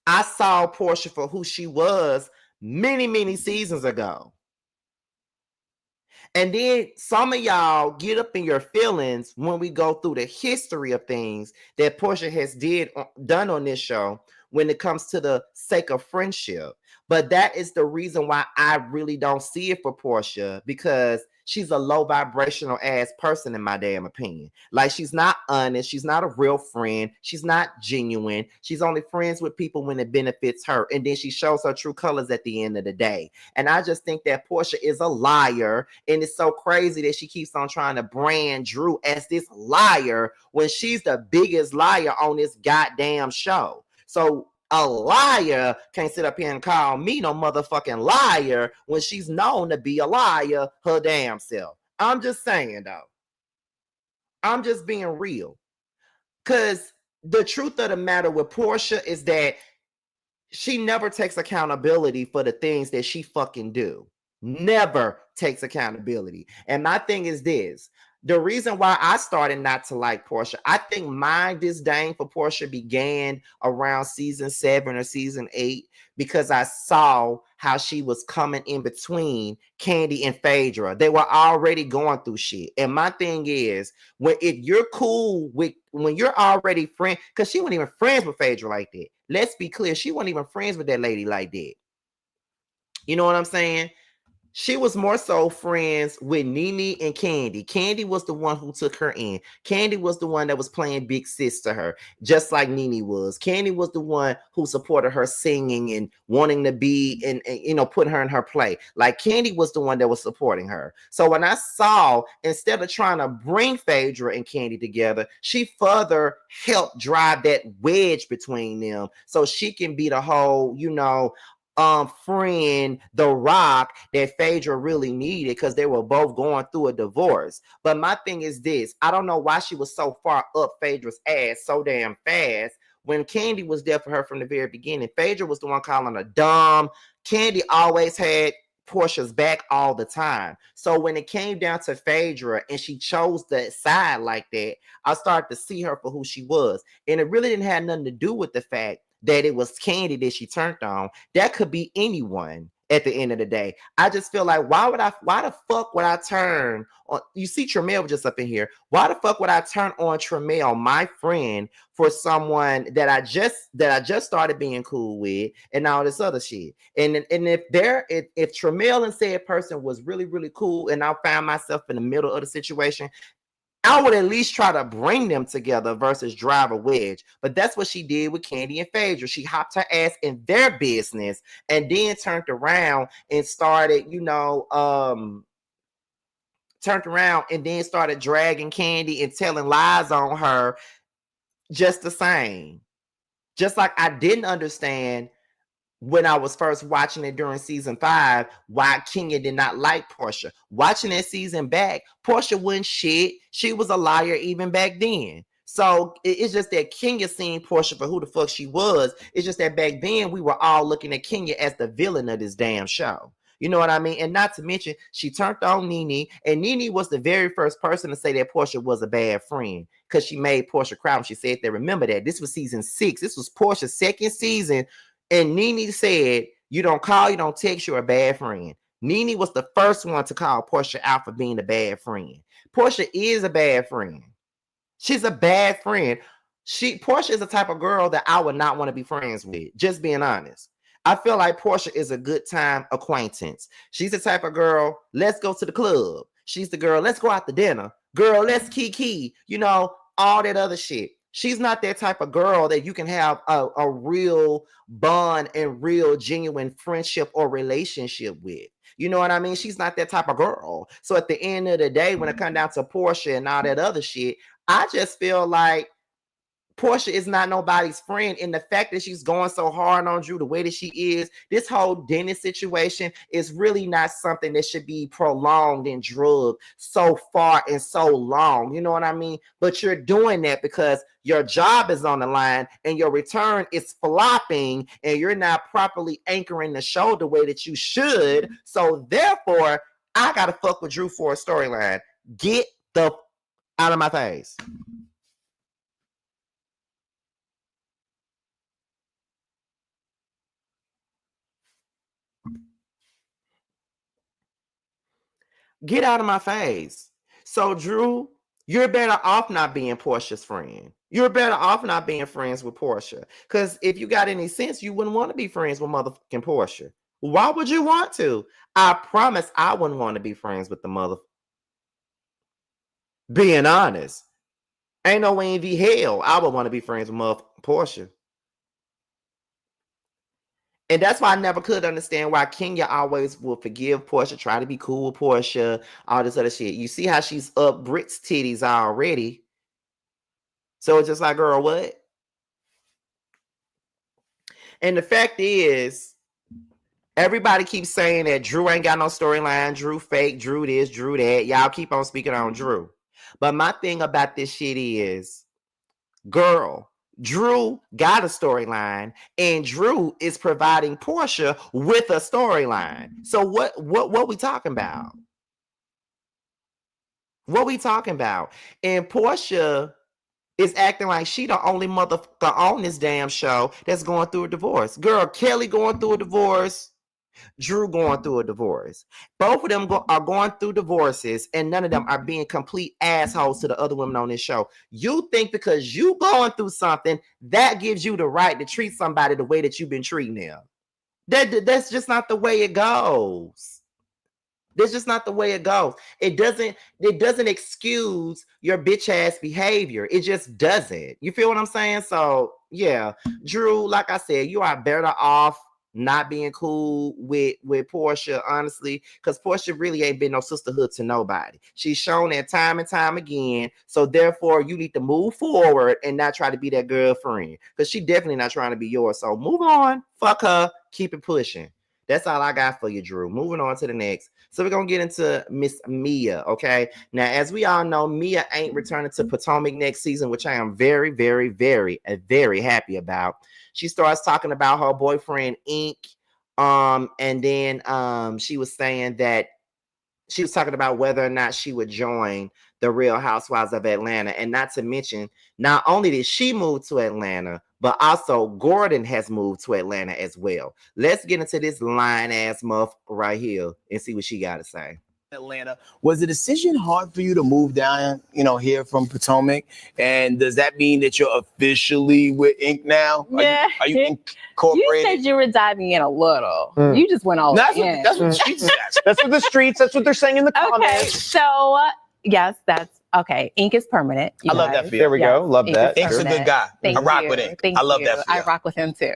Speaker 1: I saw Porsha for who she was many seasons ago. And then some of y'all get up in your feelings when we go through the history of things that Porsha has done on this show when it comes to the sake of friendship. But that is the reason why I really don't see it for Porsha, because she's a low vibrational ass person in my damn opinion. Like, she's not honest. She's not a real friend. She's not genuine. She's only friends with people when it benefits her. And then she shows her true colors at the end of the day. And I just think that Porsha is a liar. And it's so crazy that she keeps on trying to brand Drew as this liar when she's the biggest liar on this goddamn show. So a liar can't sit up here and call me no motherfucking liar when she's known to be a liar her damn self. I'm just saying, though. I'm just being real. Because the truth of the matter with Porsha is that she never takes accountability for the things that she fucking do. Never takes accountability. And my thing is this. The reason why I started not to like Porsha, I think my disdain for Porsha began around season 7 or season 8, because I saw how she was coming in between Kandi and Phaedra. They were already going through shit. And my thing is, if you're cool with, when you're already friends, because she wasn't even friends with Phaedra like that. Let's be clear, she wasn't even friends with that lady like that. You know what I'm saying? She was more so friends with Nene and Kandi. Kandi was the one who took her in. Kandi was the one that was playing big sis to her, just like Nene was. Kandi was the one who supported her singing and wanting to be and putting her in her play. Like, Kandi was the one that was supporting her. So when I saw, instead of trying to bring Phaedra and Kandi together, she further helped drive that wedge between them so she can be the whole, friend, the rock that Phaedra really needed, because they were both going through a divorce. But my thing is this: I don't know why she was so far up Phaedra's ass so damn fast when Kandi was there for her from the very beginning. Phaedra was the one calling her dumb. Kandi always had Porsha's back all the time. So when it came down to Phaedra and she chose the side like that, I started to see her for who she was. And it really didn't have nothing to do with the fact that it was Kandi that she turned on. That could be anyone at the end of the day. I just feel like, why the fuck would I turn on? You see Tremel just up in here. Why the fuck would I turn on Tremel, my friend, for someone that I just started being cool with and all this other shit? And if Tremel and said person was really, really cool and I found myself in the middle of the situation, I would at least try to bring them together versus drive a wedge. But that's what she did with Kandi and Phaedra. She hopped her ass in their business and then turned around and started, turned around and then started dragging Candy and telling lies on her just the same. Just like I didn't understand when I was first watching it during season 5, why Kenya did not like Porsha. Watching that season back, Porsha wasn't shit. She was a liar even back then. So it's just that Kenya seen Porsha for who the fuck she was. It's just that back then we were all looking at Kenya as the villain of this damn show. You know what I mean? And not to mention, she turned on Nene, and Nene was the very first person to say that Porsha was a bad friend because she made Porsha cry when she said that. Remember that. This was season 6. This was Porsha's second season. And Nene said, you don't call, you don't text, you're a bad friend. Nene was the first one to call Porsha out for being a bad friend. Porsha is a bad friend. She's a bad friend. Porsha is the type of girl that I would not want to be friends with, just being honest. I feel like Porsha is a good time acquaintance. She's the type of girl, let's go to the club. She's the girl, let's go out to dinner. Girl, let's kiki. You know, all that other shit. She's not that type of girl that you can have a real bond and real genuine friendship or relationship with. You know what I mean? She's not that type of girl. So at the end of the day, when it comes down to Porsha and all that other shit, I just feel like Porsha is not nobody's friend, and the fact that she's going so hard on Drew the way that she is, this whole Dennis situation is really not something that should be prolonged and drugged so far and so long. You know what I mean? But you're doing that because your job is on the line and your return is flopping, and you're not properly anchoring the show the way that you should. So therefore, I gotta fuck with Drew for a storyline. Get the out of my face. Get out of my face. So, Drew, you're better off not being Porsha's friend. You're better off not being friends with Porsha. Because if you got any sense, you wouldn't want to be friends with motherfucking Porsha. Why would you want to? I promise I wouldn't want to be friends with the mother. Being honest. Ain't no way in the hell I would want to be friends with motherfucking Porsha. And that's why I never could understand why Kenya always will forgive Porsha, try to be cool with Porsha, all this other shit. You see how she's up Brit's titties already. So it's just like, girl, what? And the fact is, everybody keeps saying that Drew ain't got no storyline, Drew fake, Drew this, Drew that. Y'all keep on speaking on Drew. But my thing about this shit is, girl, Drew got a storyline, and Drew is providing Porsha with a storyline. So what we talking about? What we talking about? And Porsha is acting like she the only motherfucker on this damn show that's going through a divorce. Girl, Kelly going through a divorce. Drew going through a divorce. Both of them are going through divorces, and none of them are being complete assholes to the other women on this show. You think because you going through something, that gives you the right to treat somebody the way that you've been treating them. That's just not the way it goes. That's just not the way it goes. It doesn't excuse your bitch ass behavior. It just doesn't. You feel what I'm saying? So yeah, Drew, like I said, you are better off not being cool with Porsha, honestly, because Porsha really ain't been no sisterhood to nobody. She's shown that time and time again. So therefore, you need to move forward and not try to be that girlfriend, because she definitely not trying to be yours. So move on, fuck her, keep it pushing. That's all I got for you, Drew. Moving on to the next. So we're going to get into Miss Mia, okay? Now, as we all know, Mia ain't returning to Potomac next season, which I am very, very, very, very happy about. She starts talking about her boyfriend, Ink, and then she was saying that she was talking about whether or not she would join the Real Housewives of Atlanta. And not to mention, not only did she move to Atlanta, but also Gordon has moved to Atlanta as well. Let's get into this lying-ass muff right here and see what she got to say.
Speaker 4: Atlanta. Was the decision hard for you to move down, here from Potomac? And does that mean that you're officially with Ink now?
Speaker 5: Yeah.
Speaker 4: Are you incorporated?
Speaker 5: You said you were diving in a little. You just went all in.
Speaker 4: That's what the streets says. That's what the streets, that's what they're saying in the comments.
Speaker 5: Okay, so yes, that's okay. Ink is permanent.
Speaker 4: I love that feel.
Speaker 6: There we go. Love
Speaker 5: Ink
Speaker 6: that.
Speaker 4: Ink's a good guy.
Speaker 5: Thank
Speaker 4: I rock
Speaker 5: you.
Speaker 4: with Ink.
Speaker 5: Thank
Speaker 4: I love
Speaker 5: you.
Speaker 4: that feel.
Speaker 5: I rock with him too.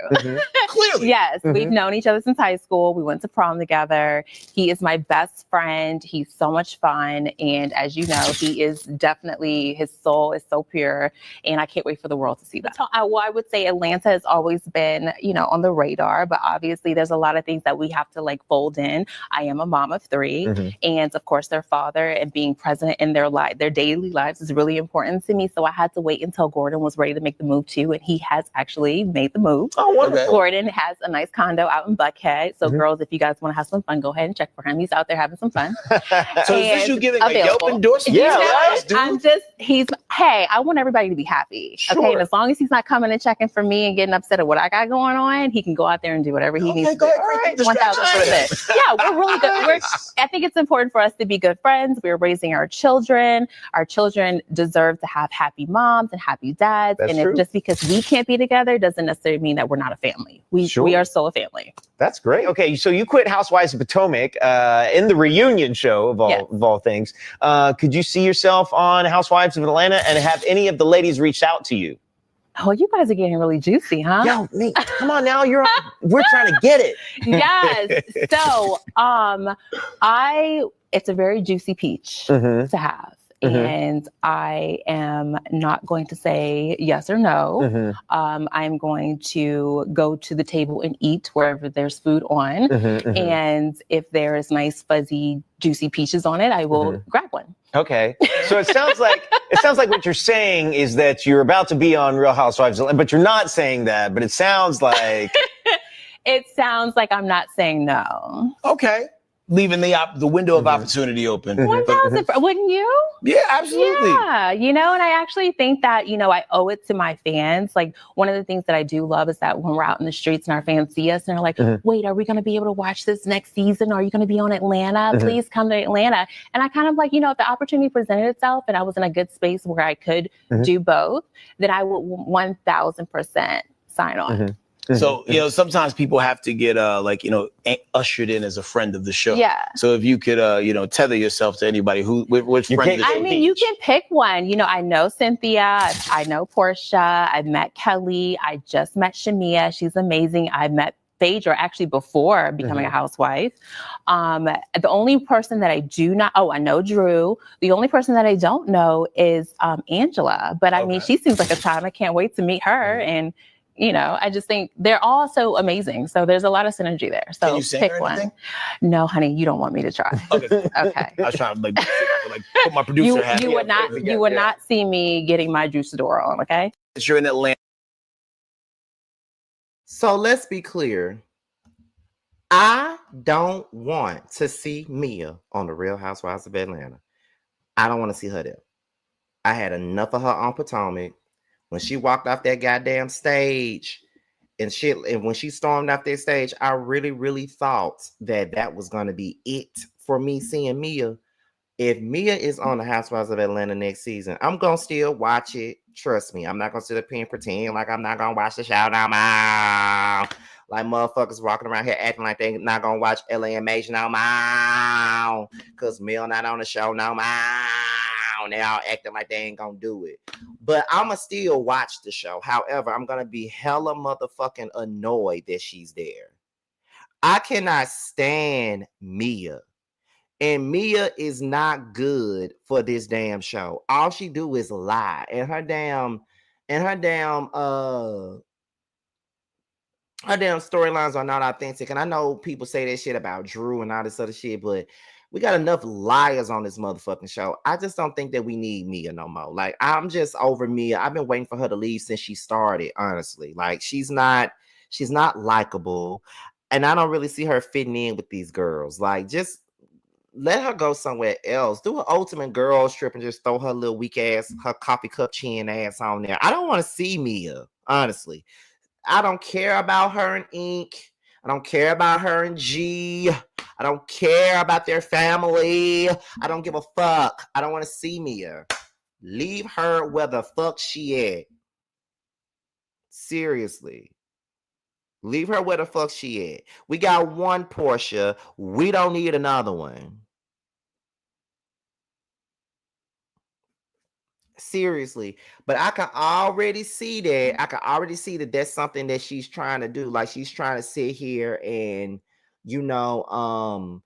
Speaker 4: Clearly.
Speaker 5: Yes, we've known each other since high school. We went to prom together. He is my best friend. He's so much fun. And as you know, he is definitely, his soul is so pure. And I can't wait for the world to see that. So I would say Atlanta has always been, on the radar, but obviously there's a lot of things that we have to like fold in. I am a mom of 3, and of course their father and being present in their daily lives is really important to me. So I had to wait until Gordon was ready to make the move too, and he has actually made the move.
Speaker 4: Oh, wonderful.
Speaker 5: Gordon has a nice condo out in Buckhead. So girls, if you guys want to have some fun, go ahead and check for him. He's out there having some fun.
Speaker 4: So is this you giving a Yelp endorsement?
Speaker 5: Yeah, hey, I want everybody to be happy.
Speaker 4: Sure.
Speaker 5: Okay, and as long as he's not coming and checking for me and getting upset at what I got going on, he can go out there and do whatever he needs to do.
Speaker 4: All right,
Speaker 5: 1000%. Yeah, we're really good. I think it's important for us to be good friends. We're raising our children. Our children deserve to have happy moms and happy dads.
Speaker 6: That's
Speaker 5: and
Speaker 6: true.
Speaker 5: just because we can't be together doesn't necessarily mean that we're not a family. We are still a family.
Speaker 6: That's great. Okay, so you quit Housewives of Potomac in the reunion show of all things. Could you see yourself on Housewives of Atlanta, and have any of the ladies reached out to you?
Speaker 5: Oh, you guys are getting really juicy, huh?
Speaker 6: Yo, me, come on now, we're trying to get it.
Speaker 5: Yes. So, it's a very juicy peach to have. And I am not going to say yes or no. I'm going to go to the table and eat wherever there's food on. And if there is nice, fuzzy, juicy peaches on it, I will grab one.
Speaker 6: Okay. So it sounds like what you're saying is that you're about to be on Real Housewives, but you're not saying that, but it sounds like
Speaker 5: it sounds like I'm not saying no.
Speaker 4: Okay. Leaving the window of opportunity open.
Speaker 5: 1000, wouldn't you?
Speaker 4: Yeah, absolutely.
Speaker 5: Yeah, and I actually think that, I owe it to my fans. Like, one of the things that I do love is that when we're out in the streets and our fans see us and they're like, wait, are we going to be able to watch this next season? Are you going to be on Atlanta? Please come to Atlanta. And I kind of like, if the opportunity presented itself and I was in a good space where I could do both, then I would 1000% sign on.
Speaker 4: So, sometimes people have to get ushered in as a friend of the show.
Speaker 5: Yeah.
Speaker 4: So if you could tether yourself to anybody which friend of the show.
Speaker 5: You can pick one. I know Cynthia, I know Porsha, I've met Kelly, I just met Shamia. She's amazing. I met Phaedra actually before becoming a housewife. The only person that I do not, I know Drew. The only person that I don't know is Angela. But I mean, she seems like a child. I can't wait to meet her. And I just think they're all so amazing. So there's a lot of synergy there. So
Speaker 4: can you sing
Speaker 5: pick
Speaker 4: or anything?
Speaker 5: One. No, honey, you don't want me to try.
Speaker 4: Okay.
Speaker 5: Okay.
Speaker 4: I was trying to put my producer hat.
Speaker 5: You would not see me getting my Sidora on, okay?
Speaker 4: You're in Atlanta.
Speaker 1: So let's be clear. I don't want to see Mia on the Real Housewives of Atlanta. I don't want to see her there. I had enough of her on Potomac. When she walked off that goddamn stage and shit, and when she stormed off that stage, I really, really thought that was going to be it for me seeing Mia. If Mia is on the Housewives of Atlanta next season, I'm going to still watch it. Trust me. I'm not going to sit up here and pretend like I'm not going to watch the show no more. Like motherfuckers walking around here acting like they not going to watch LAMH no more. Because Mia not on the show no more. They all acting like they ain't gonna do it. But I'ma still watch the show. However, I'm gonna be hella motherfucking annoyed that she's there. I cannot stand Mia. And Mia is not good for this damn show. All she do is lie. And her damn storylines are not authentic. And I know people say that shit about Drew and all this other shit, but we got enough liars on this motherfucking show. I just don't think that we need Mia no more. Like, I'm just over Mia. I've been waiting for her to leave since she started, honestly. Like, she's not likable. And I don't really see her fitting in with these girls. Like, just let her go somewhere else. Do an ultimate girls trip and just throw her little weak ass, her coffee cup chin ass on there. I don't want to see Mia, honestly. I don't care about her in Ink. I don't care about her in G. I don't care about their family. I don't give a fuck. I don't want to see Mia. Leave her where the fuck she at. Seriously. Leave her where the fuck she at. We got one Porsha. We don't need another one. Seriously. But I can already see that. I can already see that that's something that she's trying to do. Like she's trying to sit here and, you know,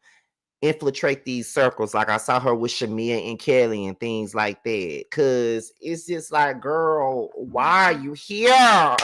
Speaker 1: infiltrate these circles. Like I saw her with Shamia and Kelly and things like that. Cause it's just like, girl, why are you here?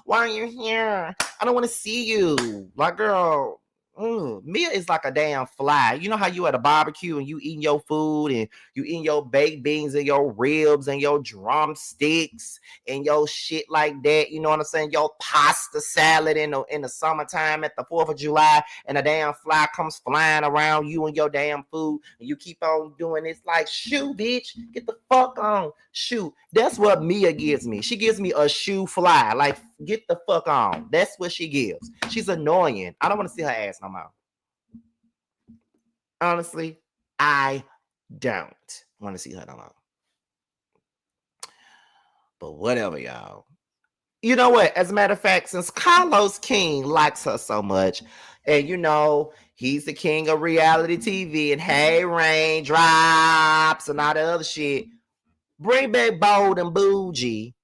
Speaker 1: Why are you here? I don't want to see you. Like, girl, Mia is like a damn fly. You know how you at a barbecue and you eating your food and you eating your baked beans and your ribs and your drumsticks and your shit like that. You know what I'm saying? Your pasta salad in the summertime at the 4th of July, and a damn fly comes flying around you and your damn food, and you keep on doing this. Like, shoo, bitch, get the fuck on. Shoot. That's what Mia gives me. She gives me a shoe fly. Like, get the fuck on. That's what she gives. She's annoying. I don't want to see her ass no more. Honestly, I don't want to see her no more. But whatever, y'all. You know what? As a matter of fact, since Carlos King likes her so much, and you know, he's the king of reality TV and Hey Raindrops and all the other shit, bring back Bold and Bougie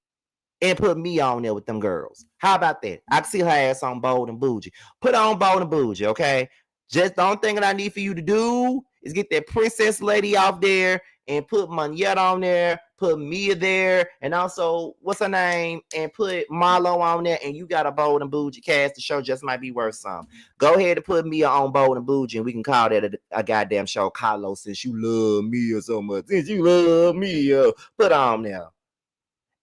Speaker 1: and put me on there with them girls. How about that? I can see her ass on Bold and Bougie. Put on Bold and Bougie, okay? Just the only thing that I need for you to do is get that princess lady off there and put Monette on there, put Mia there, and also, what's her name? And put Marlo on there, and you got a Bold and Bougie cast. The show just might be worth some. Go ahead and put Mia on Bold and Bougie, and we can call that a goddamn show. Carlos, since you love Mia so much, since you love Mia, put on there.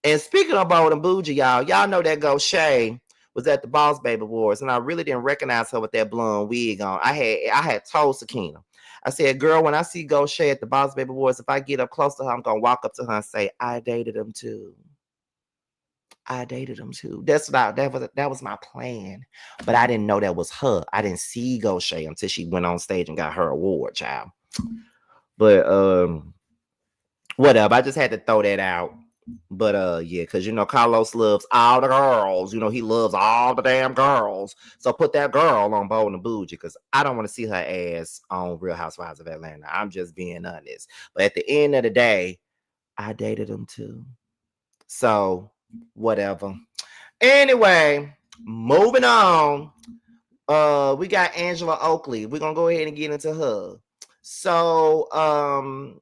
Speaker 1: And speaking of Bold and Bougie, y'all know that Shay was at the Boss Baby Awards, and I really didn't recognize her with that blonde wig on. I had told Sakina, I said, girl, when I see Shay at the Boss Baby Awards, if I get up close to her, I'm gonna walk up to her and say, I dated him too. I dated him too. That was my plan, but I didn't know that was her. I didn't see Shay until she went on stage and got her award, child. But whatever. I just had to throw that out. But yeah, because you know Carlos loves all the girls. You know he loves all the damn girls. So put that girl on Bold and Bougie, because I don't want to see her ass on Real Housewives of Atlanta. I'm just being honest. But at the end of the day, I dated him too. So whatever. Anyway, moving on. We got Angela Oakley. We're gonna go ahead and get into her. So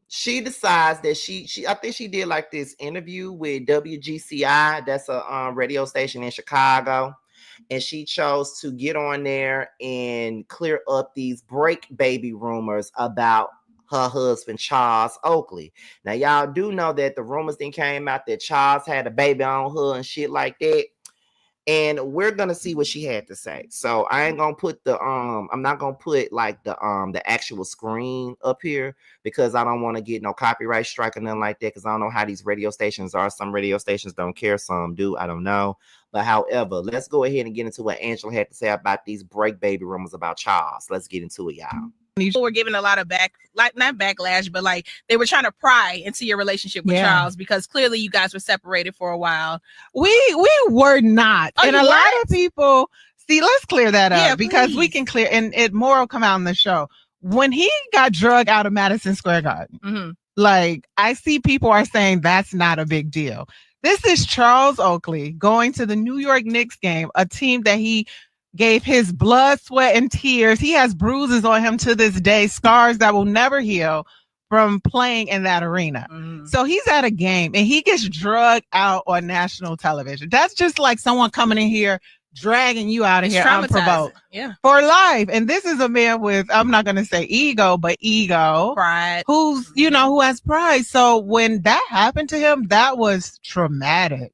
Speaker 1: she decides that I think she did like this interview with WGCI, that's a radio station in Chicago, and she chose to get on there and clear up these break baby rumors about her husband Charles Oakley. Now y'all do know that the rumors then came out that Charles had a baby on her and shit like that. And we're gonna see what she had to say. So I ain't gonna put I'm not gonna put like the actual screen up here, because I don't want to get no copyright strike or nothing like that, because I don't know how these radio stations are. Some radio stations don't care, some do, I don't know. But however, let's go ahead and get into what Angela had to say about these break baby rumors about Charles. Let's get into it, y'all.
Speaker 7: People were giving a lot of not backlash, but like they were trying to pry into your relationship with Charles, because clearly you guys were separated for a while.
Speaker 8: We were not. And a lot of people, see, let's clear that up, because we can clear, and it more will come out in the show. When he got drugged out of Madison Square Garden, like I see people are saying that's not a big deal. This is Charles Oakley going to the New York Knicks game, a team that he gave his blood, sweat, and tears. He has bruises on him to this day, scars that will never heal from playing in that arena. So he's at a game and he gets drugged out on national television. That's just like someone coming in here, dragging you out of here unprovoked for life. And this is a man with, I'm not going to say ego, but pride, who's, you know, who has pride. So when that happened to him, that was traumatic.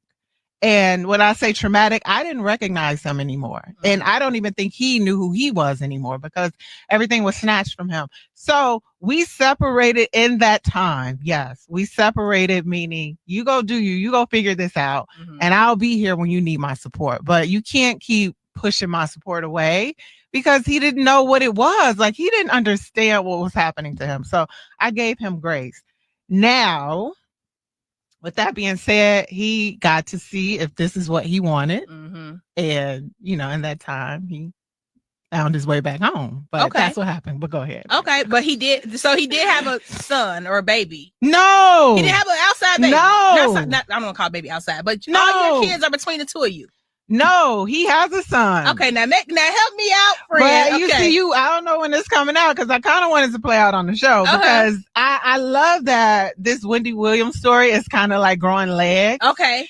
Speaker 8: And when I say traumatic, I didn't recognize him anymore. And I don't even think he knew who he was anymore, because everything was snatched from him. So we separated in that time. Yes, we separated, meaning you go do you go figure this out, and I'll be here when you need my support. But you can't keep pushing my support away, because he didn't know what it was. Like, he didn't understand what was happening to him. So I gave him grace. Now, with that being said, he got to see if this is what he wanted. And, you know, in that time, he found his way back home. But that's what happened. But go ahead.
Speaker 7: Okay, but he did. So he did have a son or a baby.
Speaker 8: No,
Speaker 7: he didn't have an outside baby.
Speaker 8: No,
Speaker 7: I don't want to call baby outside, but all your kids are between the two of you.
Speaker 8: No, he has a son.
Speaker 7: Okay, now help me out, friend.
Speaker 8: But you see, I don't know when it's coming out because I kind of wanted to play out on the show because I love that this Wendy Williams story is kind of like growing legs.
Speaker 7: Okay.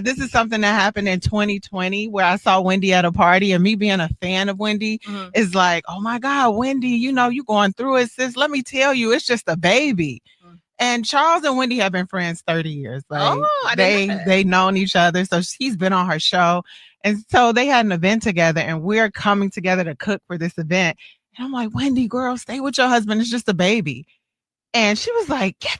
Speaker 8: This is something that happened in 2020 where I saw Wendy at a party, and me being a fan of Wendy is like, oh my God, Wendy, you going through it, sis. Let me tell you, it's just a baby. And Charles and Wendy have been friends 30 years. Like they known each other. So he's been on her show. And so they had an event together, and we're coming together to cook for this event. And I'm like, Wendy, girl, stay with your husband. It's just a baby. And she was like, get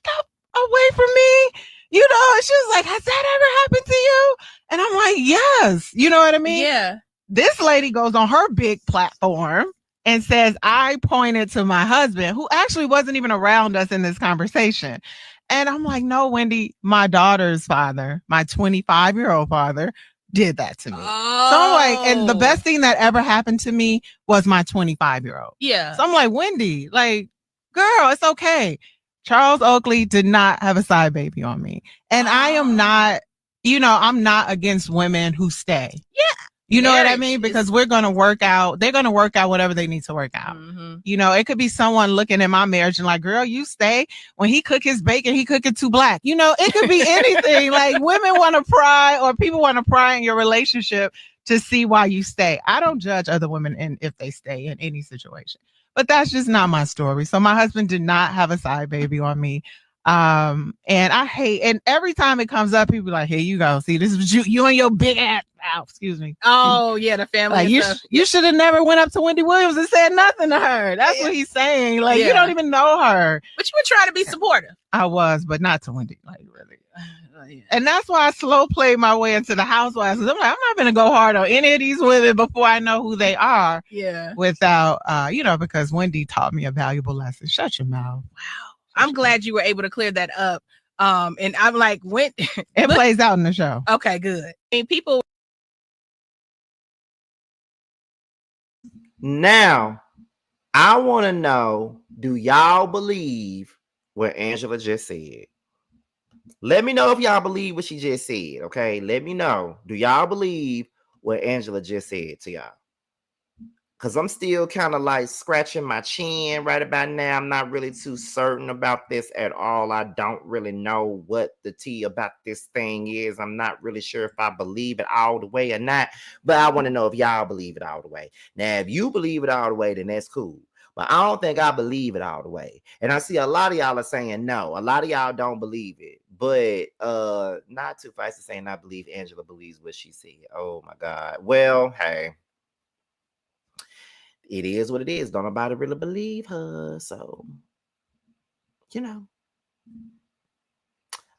Speaker 8: away from me. She was like, has that ever happened to you? And I'm like, yes. You know what I mean?
Speaker 7: Yeah.
Speaker 8: This lady goes on her big platform and says, I pointed to my husband, who actually wasn't even around us in this conversation. And I'm like, no, Wendy, my daughter's father, my 25-year-old father, did that to me. Oh. So I'm like, and the best thing that ever happened to me was my 25-year-old.
Speaker 7: Yeah.
Speaker 8: So I'm like, Wendy, like, girl, it's okay. Charles Oakley did not have a side baby on me. And I am not, I'm not against women who stay.
Speaker 7: Yeah.
Speaker 8: You know what I mean? Because we're going to work out. They're going to work out whatever they need to work out. It could be someone looking at my marriage and like, girl, you stay. When he cook his bacon, he cook it too black. It could be anything. Like women want to pry or people want to pry in your relationship to see why you stay. I don't judge other women if they stay in any situation. But that's just not my story. So my husband did not have a side baby on me. And I hate, and every time it comes up, people are like, here you go. See, this is you and your big ass. Ow, excuse me.
Speaker 7: Oh, yeah, the family.
Speaker 8: Like, you should have never went up to Wendy Williams and said nothing to her. That's what he's saying. Like, you don't even know her.
Speaker 7: But you were trying to be supportive.
Speaker 8: I was, but not to Wendy. Like, really. And that's why I slow played my way into the Housewives. I'm like, I'm not going to go hard on any of these women before I know who they are.
Speaker 7: Yeah.
Speaker 8: Without, because Wendy taught me a valuable lesson. Shut your mouth.
Speaker 7: Wow. I'm glad you were able to clear that up. And I'm like, when
Speaker 8: it plays out in the show.
Speaker 7: Okay, good. And people.
Speaker 1: Now, I want to know, do y'all believe what Angela just said? Let me know if y'all believe what she just said, okay? Let me know. Do y'all believe what Angela just said to y'all? Because I'm still kind of like scratching my chin right about now. I'm not really too certain about this at all. I don't really know what the tea about this thing is. I'm not really sure if I believe it all the way or not. But I want to know if y'all believe it all the way. Now, if you believe it all the way, then that's cool. But I don't think I believe it all the way. And I see a lot of y'all are saying no. A lot of y'all don't believe it. But not too fast to saying I believe Angela believes what she said. Oh, my God. Well, hey. It is what it is. Don't nobody really believe her. So,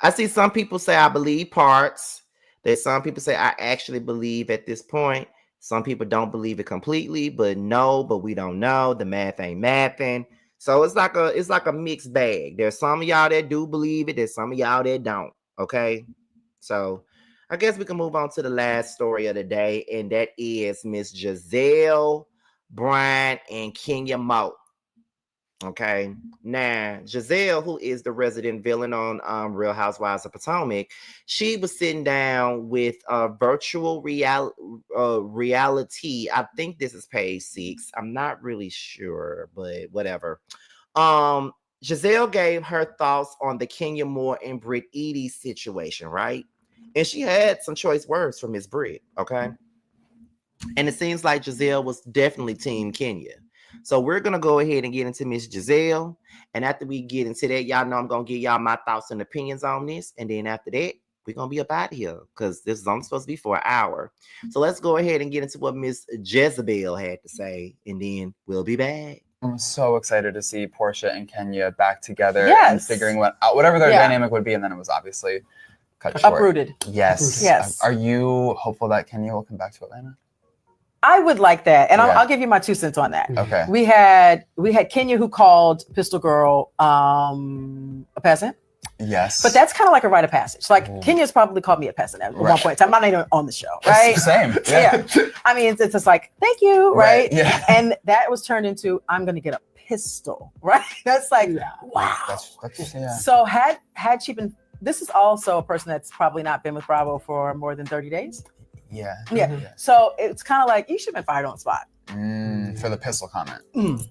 Speaker 1: I see some people say I believe parts. There's some people say I actually believe at this point. Some people don't believe it completely, but we don't know. The math ain't mathing. So it's like a mixed bag. There's some of y'all that do believe it. There's some of y'all that don't. Okay. So I guess we can move on to the last story of the day, and that is Miss Gizelle, Brian, and Kenya Moe. Okay. Now, Gizelle, who is the resident villain on Real Housewives of Potomac, she was sitting down with virtual reality. I think this is page 6. I'm not really sure, but whatever. Gizelle gave her thoughts on the Kenya Moore and Britt Eady situation, right? And she had some choice words from Miss Britt, okay? And it seems like Gizelle was definitely Team Kenya. So we're going to go ahead and get into Miss Gizelle. And after we get into that, y'all know I'm going to give y'all my thoughts and opinions on this. And then after that, we're going to be up out of here because this is only supposed to be for an hour. So let's go ahead and get into what Miss Jezebel had to say. And then we'll be back.
Speaker 9: I'm so excited to see Porsha and Kenya back together and figuring out whatever their dynamic would be. And then it was obviously cut short.
Speaker 10: Uprooted.
Speaker 9: Yes.
Speaker 10: Yes.
Speaker 9: Are you hopeful that Kenya will come back to Atlanta?
Speaker 10: I would like that. And I'll give you my 2 cents on that.
Speaker 9: Okay.
Speaker 10: We had Kenya who called Pistol Girl a peasant. Yes. But that's kind of like a rite of passage. Like Kenya's probably called me a peasant at one point in time. I'm not even on the show, right?
Speaker 9: Same.
Speaker 10: Yeah. I mean, it's just like, thank you, right? Yeah. And that was turned into, I'm going to get a pistol, right? That's like, wow. That's So had she been, this is also a person that's probably not been with Bravo for more than 30 days.
Speaker 9: Yeah.
Speaker 10: So it's kind of like, you should have been fired on the spot.
Speaker 9: For the pistol comment.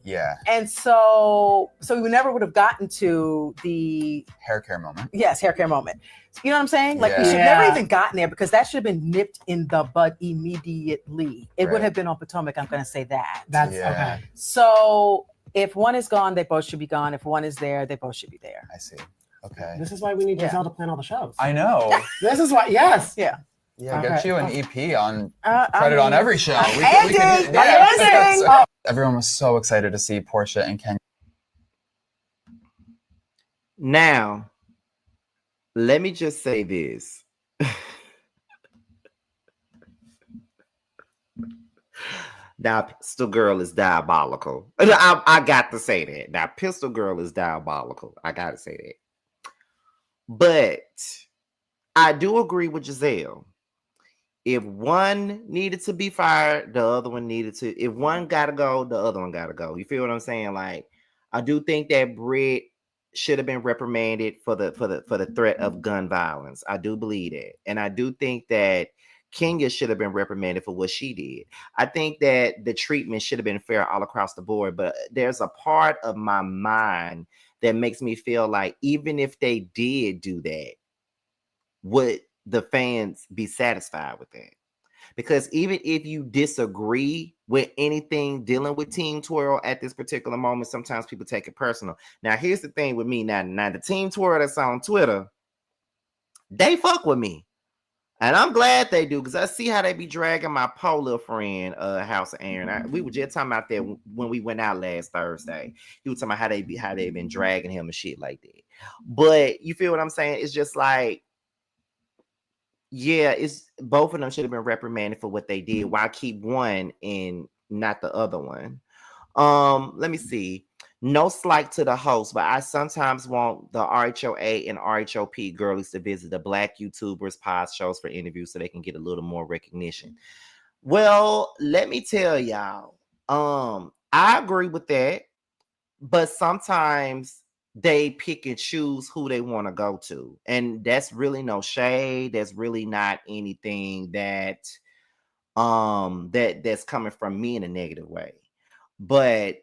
Speaker 9: Yeah.
Speaker 10: And so we never would have gotten to the
Speaker 9: hair care moment.
Speaker 10: Yes, hair care moment. You know what I'm saying? Like we should never even gotten there because that should have been nipped in the bud immediately. It would have been on Potomac. I'm going to say that.
Speaker 2: That's okay.
Speaker 10: So if one is gone, they both should be gone. If one is there, they both should be there.
Speaker 9: I see. Okay.
Speaker 2: This is why we need Gizelle to plan all the shows.
Speaker 9: I know.
Speaker 2: This is why. Yes.
Speaker 10: Yeah.
Speaker 9: Yeah, get you an EP on credit on every show. Everyone was so excited to see Porsha and Kenya.
Speaker 1: Now, let me just say this. Now, Pistol Girl is diabolical. I got to say that. Now, Pistol Girl is diabolical. I got to say that. But I do agree with Gizelle. If one needed to be fired, the other one needed to. If one got to go, the other one got to go. You feel what I'm saying? Like, I do think that Britt should have been reprimanded for the threat of gun violence. I do believe that, and I do think that Kenya should have been reprimanded for what she did. I think that the treatment should have been fair all across the board. But there's a part of my mind that makes me feel like even if they did do that, would the fans be satisfied with that? Because even if you disagree with anything dealing with Team Twirl at this particular moment, sometimes people take it personal. Now, here's the thing with me. Now the Team Twirl that's on Twitter, they fuck with me. And I'm glad they do, because I see how they be dragging my poor little friend, House of Aaron. We were just talking about that when we went out last Thursday. He was talking about how they been dragging him and shit like that. But you feel what I'm saying? It's just like, yeah, it's both of them should have been reprimanded for what they did. Why keep one and not the other one? Let me see. No slight to the host, but I sometimes want the RHOA and RHOP girlies to visit the Black YouTubers pod shows for interviews so they can get a little more recognition. Well, let me tell y'all, I agree with that, but sometimes they pick and choose who they want to go to. And that's really no shade. That's really not anything that that's coming from me in a negative way. But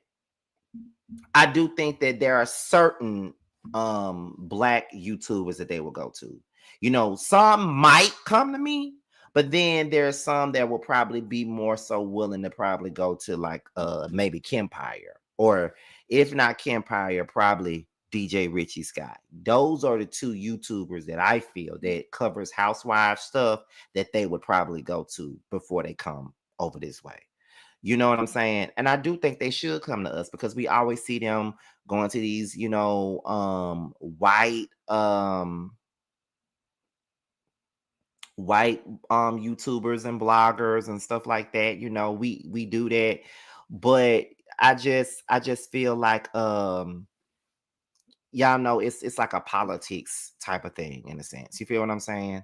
Speaker 1: I do think that there are certain Black YouTubers that they will go to. You know, some might come to me, but then there's some that will probably be more so willing to probably go to like maybe Kempire, or if not Kempire, probably DJ Richie Scott. Those are the two YouTubers that I feel that covers housewife stuff that they would probably go to before they come over this way. You know what I'm saying? And I do think they should come to us because we always see them going to these, you know, white YouTubers and bloggers and stuff like that. You know, we do that. But I just feel like y'all know it's like a politics type of thing in a sense. You feel what I'm saying?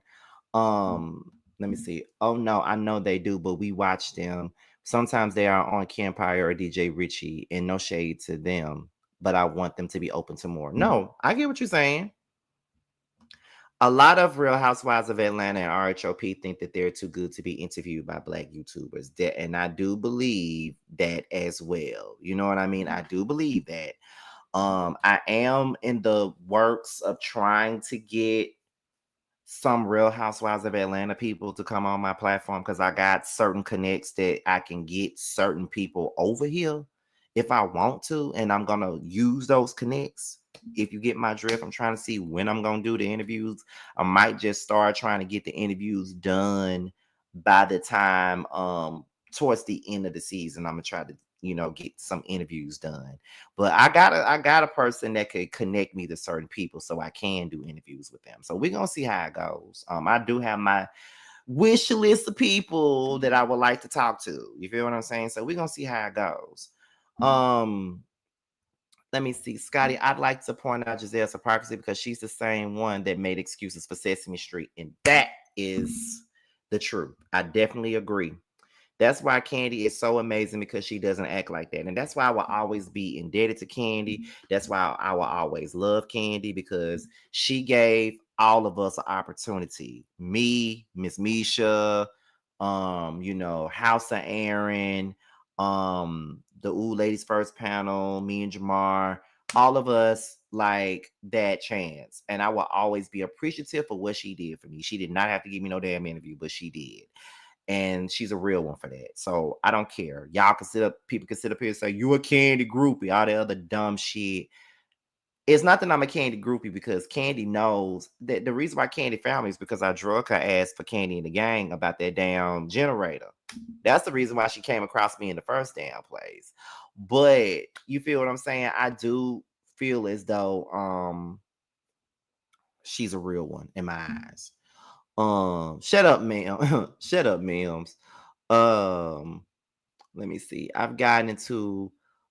Speaker 1: Let me see. Oh no, I know they do, but we watch them. Sometimes they are on Kempire or DJ Richie, and no shade to them, but I want them to be open to more. No, I get what you're saying. A lot of Real Housewives of Atlanta and RHOP think that they're too good to be interviewed by Black YouTubers. And I do believe that as well. You know what I mean? I do believe that. I am in the works of trying to get some Real Housewives of Atlanta people to come on my platform because I got certain connects that I can get certain people over here if I want to, and I'm gonna use those connects. If you get my drift, I'm trying to see when I'm gonna do the interviews. I might just start trying to get the interviews done by the time towards the end of the season. I'm gonna try to, you know, get some interviews done. But I got a person that could connect me to certain people so I can do interviews with them. So we're gonna see how it goes. I do have my wish list of people that I would like to talk to. You feel what I'm saying? So we're gonna see how it goes. Let me see. Scotty, I'd like to point out Gizelle's hypocrisy because she's the same one that made excuses for Sesame Street. And that is the truth. I definitely agree. That's why Candy is so amazing, because she doesn't act like that. And that's why I will always be indebted to Candy. That's why I will always love Candy, because she gave all of us an opportunity. Me, Miss Misha, House of Aaron, the Ooh Ladies First panel, me and Jamar, all of us like that chance. And I will always be appreciative for what she did for me. She did not have to give me no damn interview, but she did. And she's a real one for that. So I don't care. Y'all people can sit up here and say, you a Candy groupie, all the other dumb shit. It's not that I'm a Candy groupie, because Candy knows that the reason why Candy found me is because I drug her ass for Candy and the Gang about that damn generator. That's the reason why she came across me in the first damn place. But you feel what I'm saying? I do feel as though she's a real one in my eyes. Shut up, ma'am. Shut up, ma'ams. Let me see. I've gotten into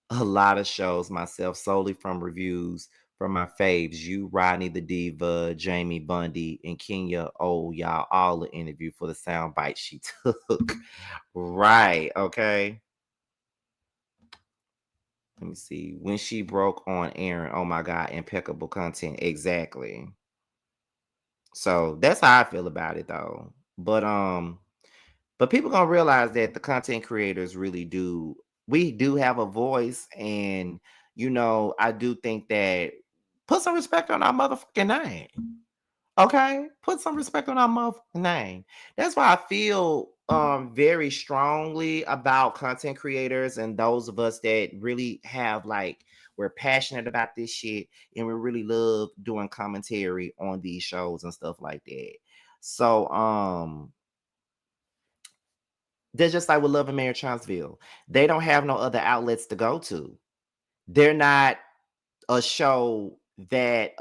Speaker 1: a lot of shows myself solely from reviews from my faves. You, Rodney the Diva, Jamie Bundy, and Kenya. Oh, y'all all the interview for the sound bite she took. Right. Okay. Let me see. When she broke on Aaron. Oh my God. Impeccable content. Exactly. So that's how I feel about it, though. But people gonna realize that the content creators really do. We do have a voice, and I do think that put some respect on our motherfucking name. Okay, put some respect on our motherfucking name. That's why I feel very strongly about content creators and those of us that really have we're passionate about this shit, and we really love doing commentary on these shows and stuff like that. So they're just like with Love and Marriage Charlottesville. They don't have no other outlets to go to. They're not a show that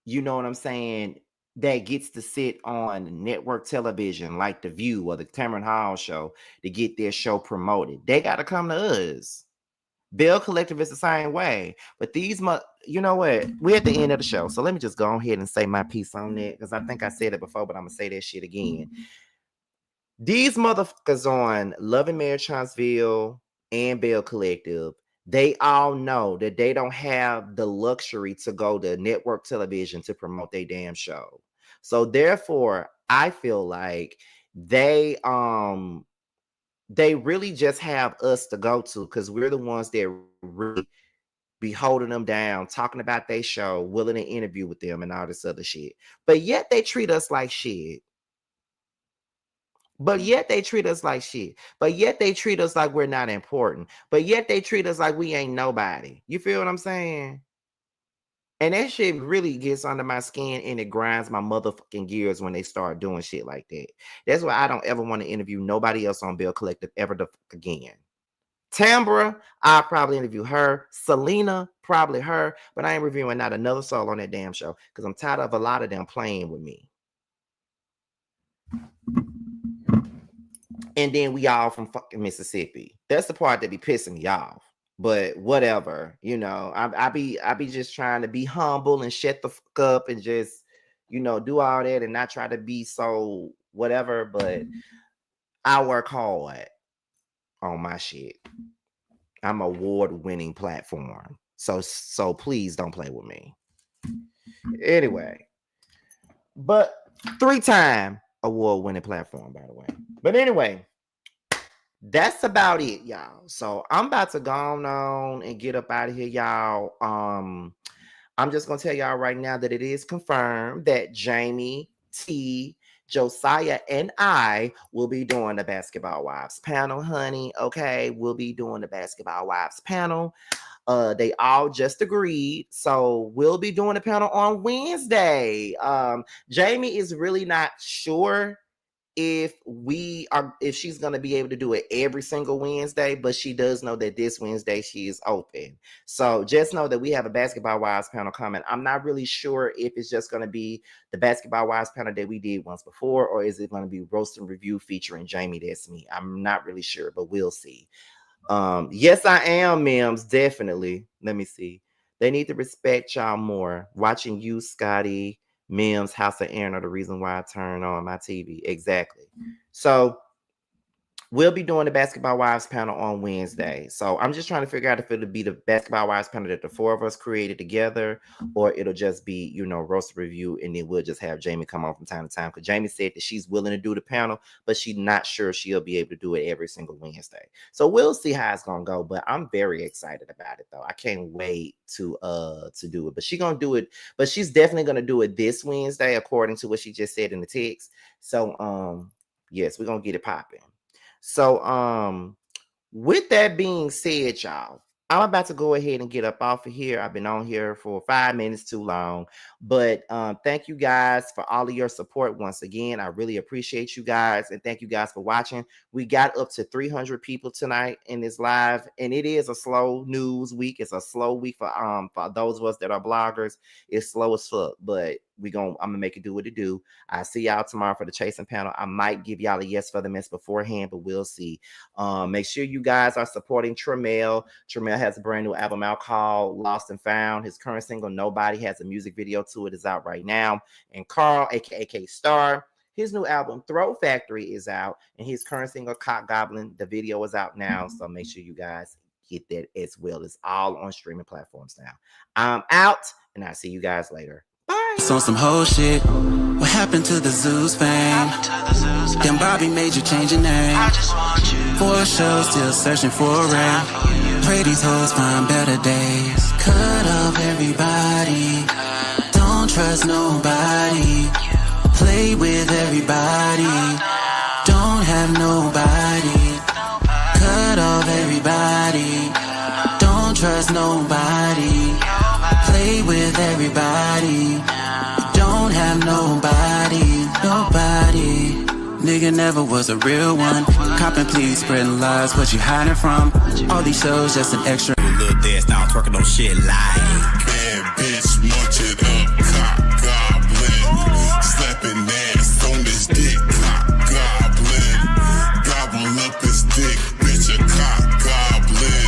Speaker 1: you know what I'm saying, that gets to sit on network television like The View or the Cameron Hall show to get their show promoted. They got to come to us. Bell Collective is the same way. But you know what? We're at the end of the show. So let me just go ahead and say my piece on that, because I think I said it before, but I'm going to say that shit again. These motherfuckers on Love and Marriage Charlottesville and Bell Collective, they all know that they don't have the luxury to go to network television to promote their damn show. So therefore, I feel like they really just have us to go to, because we're the ones that really be holding them down, talking about their show, willing to interview with them and all this other shit. But yet they treat us like shit. But yet they treat us like shit. But yet they treat us like we're not important. But yet they treat us like we ain't nobody. You feel what I'm saying? And that shit really gets under my skin, and it grinds my motherfucking gears when they start doing shit like that. That's why I don't ever want to interview nobody else on Bell Collective ever the fuck again. Tambra, I'll probably interview her. Selena, probably her. But I ain't reviewing not another soul on that damn show, because I'm tired of a lot of them playing with me. And then we all from fucking Mississippi. That's the part that be pissing me off. But whatever, I be just trying to be humble and shut the fuck up and just, do all that and not try to be so whatever. But I work hard on my shit. I'm an award-winning platform. So please don't play with me. Anyway, but 3-time award-winning platform, by the way. But anyway, that's about it, y'all. So I'm about to go on and get up out of here, y'all. I'm just gonna tell y'all right now that it is confirmed that Jamie, T, Josiah, and I will be doing the Basketball Wives panel, honey. Okay, we'll be doing the Basketball Wives panel. They all just agreed, so we'll be doing the panel on Wednesday. Jamie is really not sure if she's gonna be able to do it every single Wednesday, but she does know that this Wednesday she is open. So just know that we have a Basketball Wives panel coming. I'm not really sure if it's just gonna be the Basketball Wives panel that we did once before, or is it gonna be Roast and Review featuring Jamie? That's me. I'm not really sure, but we'll see. Yes, I am, Mims. Definitely. Let me see. They need to respect y'all more. Watching you, Scotty, Mims, House of Aaron are the reason why I turn on my TV. Exactly. So we'll be doing the Basketball Wives panel on Wednesday. So I'm just trying to figure out if it'll be the Basketball Wives panel that the four of us created together, or it'll just be, you know, roast review, and then we'll just have Jamie come on from time to time. Because Jamie said that she's willing to do the panel, but she's not sure she'll be able to do it every single Wednesday. So we'll see how it's gonna go. But I'm very excited about it, though. I can't wait to do it. But she's gonna do it, but she's definitely gonna do it this Wednesday, according to what she just said in the text. So yes, we're gonna get it popping. So, with that being said, y'all, I'm about to go ahead and get up off of here. I've been on here for 5 minutes too long, but thank you guys for all of your support once again. I really appreciate you guys, and thank you guys for watching. We got up to 300 people tonight in this live, and it is a slow news week. It's a slow week for those of us that are bloggers. It's slow as fuck, but I'm gonna make it do what it do. I see y'all tomorrow for the chasing panel. I might give y'all a yes for the mess beforehand, but we'll see. Make sure you guys are supporting Tremel. Tremel has a brand new album out called Lost and Found. His current single Nobody has a music video to it, is out right now. And Carl, aka Star, his new album Throw Factory is out, and his current single Cock Goblin, the video is out now. So make sure you guys get that as well. It's all on streaming platforms now. I'm out, and I'll see you guys later. Bye.
Speaker 11: On some whole shit. What happened to the Zeus fame? Then Bobby made you change your name. For a show, still searching for a ring. Pray these hoes find better days. Cut off everybody. Don't trust nobody. Play with everybody. Don't have nobody. Cut off everybody. Don't trust nobody. Play with everybody. Don't have nobody. Nigga never was a real one. Copping, please, spreading lies. What you hiding from? All these shows just an extra.
Speaker 12: Little dance now, twerking on shit like bad bitch, munch it up, cock goblin. Slapping ass on this dick, cock goblin. Gobble up his dick, bitch, a cock goblin.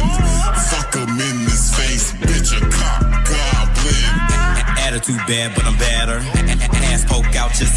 Speaker 12: Fuck him in his face, bitch, a cock goblin. Attitude bad, but I'm better. Ass poke out just